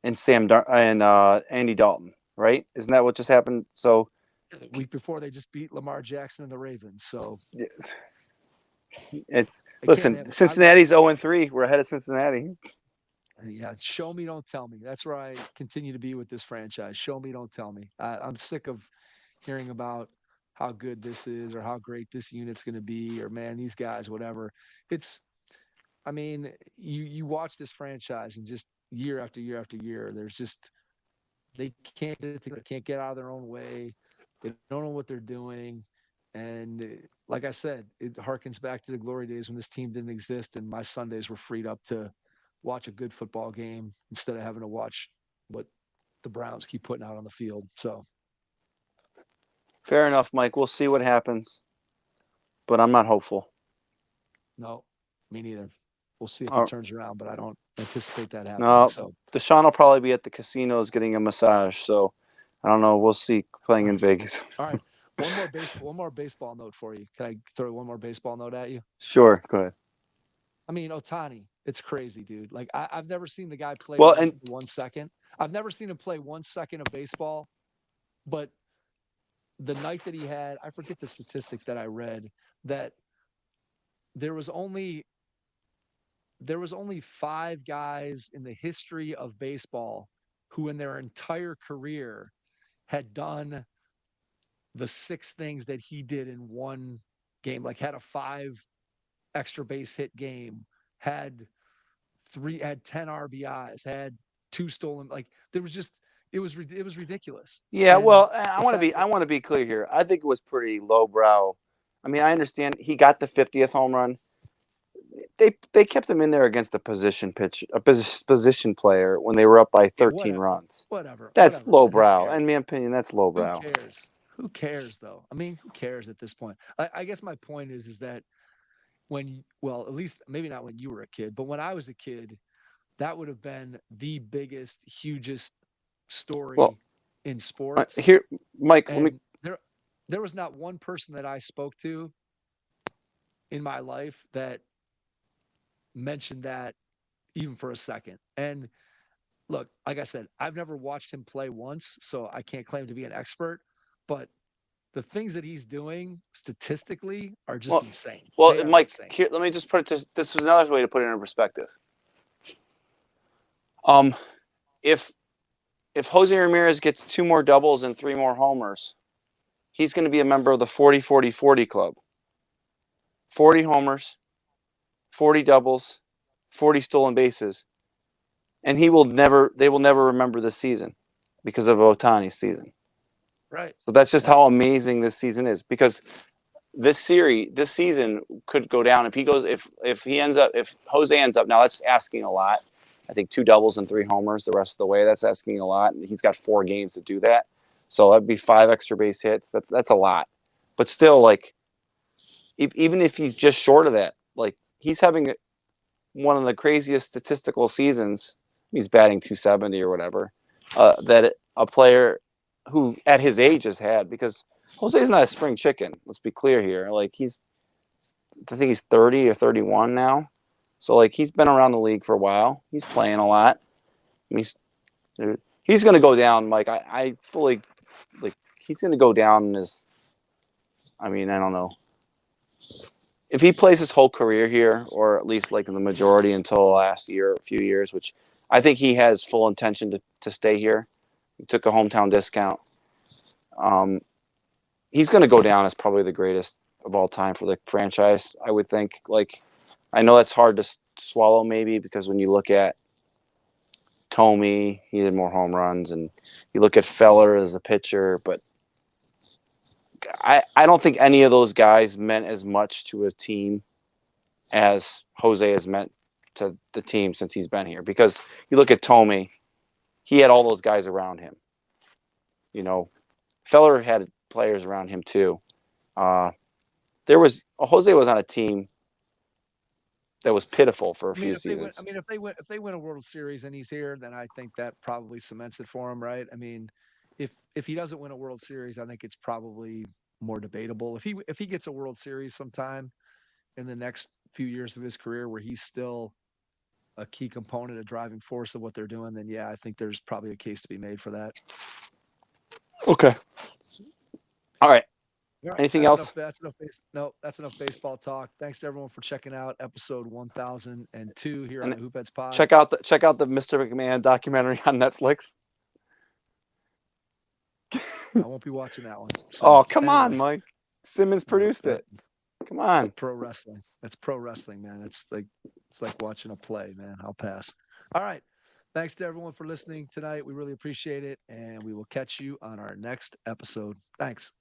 and Andy Dalton. Right? Isn't that what just happened? So the week before they just beat Lamar Jackson and the Ravens. So yes. It's again, listen. Cincinnati's 0-3. We're ahead of Cincinnati. yeah, show me, don't tell me. That's where I continue to be with this franchise. Show me, don't tell me. I'm sick of hearing about how good this is or how great this unit's going to be or man, these guys, whatever. It's, I mean, you watch this franchise and just year after year after year, there's just they can't get it together, can't get out of their own way. They don't know what they're doing. And like I said, it harkens back to the glory days when this team didn't exist and my Sundays were freed up to watch a good football game instead of having to watch what the Browns keep putting out on the field. So Fair enough, Mike. We'll see what happens, but I'm not hopeful. no, me neither. We'll see if it Uh, turns around, but I don't anticipate that happening. no, So Deshaun will probably be at the casinos getting a massage. So I don't know. We'll see. Playing in Vegas. all right. One more baseball note for you. Can I throw one more baseball note at you? Sure. Go ahead. I mean, Otani, it's crazy, dude. Like I've never seen the guy play Well, more and than 1 second. I've never seen him play 1 second of baseball, but the night that he had, I forget the statistic that I read that there was only five guys in the history of baseball who in their entire career had done the six things that he did in one game, like had a five extra base hit game, had 10 RBIs, had 2 stolen. Like there was just it was ridiculous. Yeah, And well, I the want to fact be I that want to be clear here. I think it was pretty lowbrow. I mean, I understand he got the 50th home run. They kept him in there against a position player when they were up by yeah, 13 whatever, runs. That's whatever, man. Who lowbrow. In cares? my opinion, that's Who lowbrow. cares? Who cares though? I mean, who cares at this point? I guess my point is that well, at least maybe not when you were a kid, but when I was a kid, that would have been the biggest, hugest Well, story in sports. here, Mike, let me. And there was not one person that I spoke to in my life that mentioned that even for a second. And look, like I said, I've never watched him play once, so I can't claim to be an expert, but the things that he's doing statistically are just Well, insane. well, They are Mike, insane. here, let me just put it. This was another way to put it in perspective. Um, if Jose Ramirez gets 2 more doubles and 3 more homers, he's going to be a member of the 40-40-40 club. 40 homers, 40 doubles, 40 stolen bases, and they will never remember this season because of Ohtani's season. Right. So that's just Right. how amazing this season is, because this season could go down if if Jose ends up, now that's asking a lot. I think 2 doubles and 3 homers the rest of the way. That's asking a lot. And he's got 4 games to do that. So that'd be 5 extra base hits. That's a lot. But still, like, even if he's just short of that, like, he's having one of the craziest statistical seasons. He's batting 270 or whatever. That a player who at his age has had, because Jose's not a spring chicken. Let's be clear here. Like, I think he's 30 or 31 now. So, like, he's been around the league for a while. He's playing a lot. I mean, he's going to go down, Mike. I fully, like, he's going to go down as, I mean, I don't know. If he plays his whole career here, or at least like in the majority until the last year, a few years, which I think he has full intention to stay here. He took a hometown discount. He's going to go down as probably the greatest of all time for the franchise, I would think. Like, I know that's hard to swallow maybe, because when you look at Tomey, he did more home runs, and you look at Feller as a pitcher, but I don't think any of those guys meant as much to his team as Jose has meant to the team since he's been here. Because you look at Tomey, he had all those guys around him. You know, Feller had players around him too. Jose was on a team that was pitiful for a I mean, few if they win, I seasons. mean, if they win a World Series and he's here, then I think that probably cements it for him, right? I mean, if he doesn't win a World Series, I think it's probably more debatable. If he gets a World Series sometime in the next few years of his career where he's still a key component, a driving force of what they're doing, then yeah, I think there's probably a case to be made for that. Okay. All right. All right, Anything else? No, that's enough baseball talk. Thanks to everyone for checking out episode 1002 here on And the Hoopheads Pod. check out the Mr. McMahon documentary on Netflix. I won't be watching that one. So, Oh, come anyway. on, Mike. Simmons produced it. Come on. It's pro wrestling. That's pro wrestling, man. It's like watching a play, man. I'll pass. All right. Thanks to everyone for listening tonight. We really appreciate it, and we will catch you on our next episode. Thanks.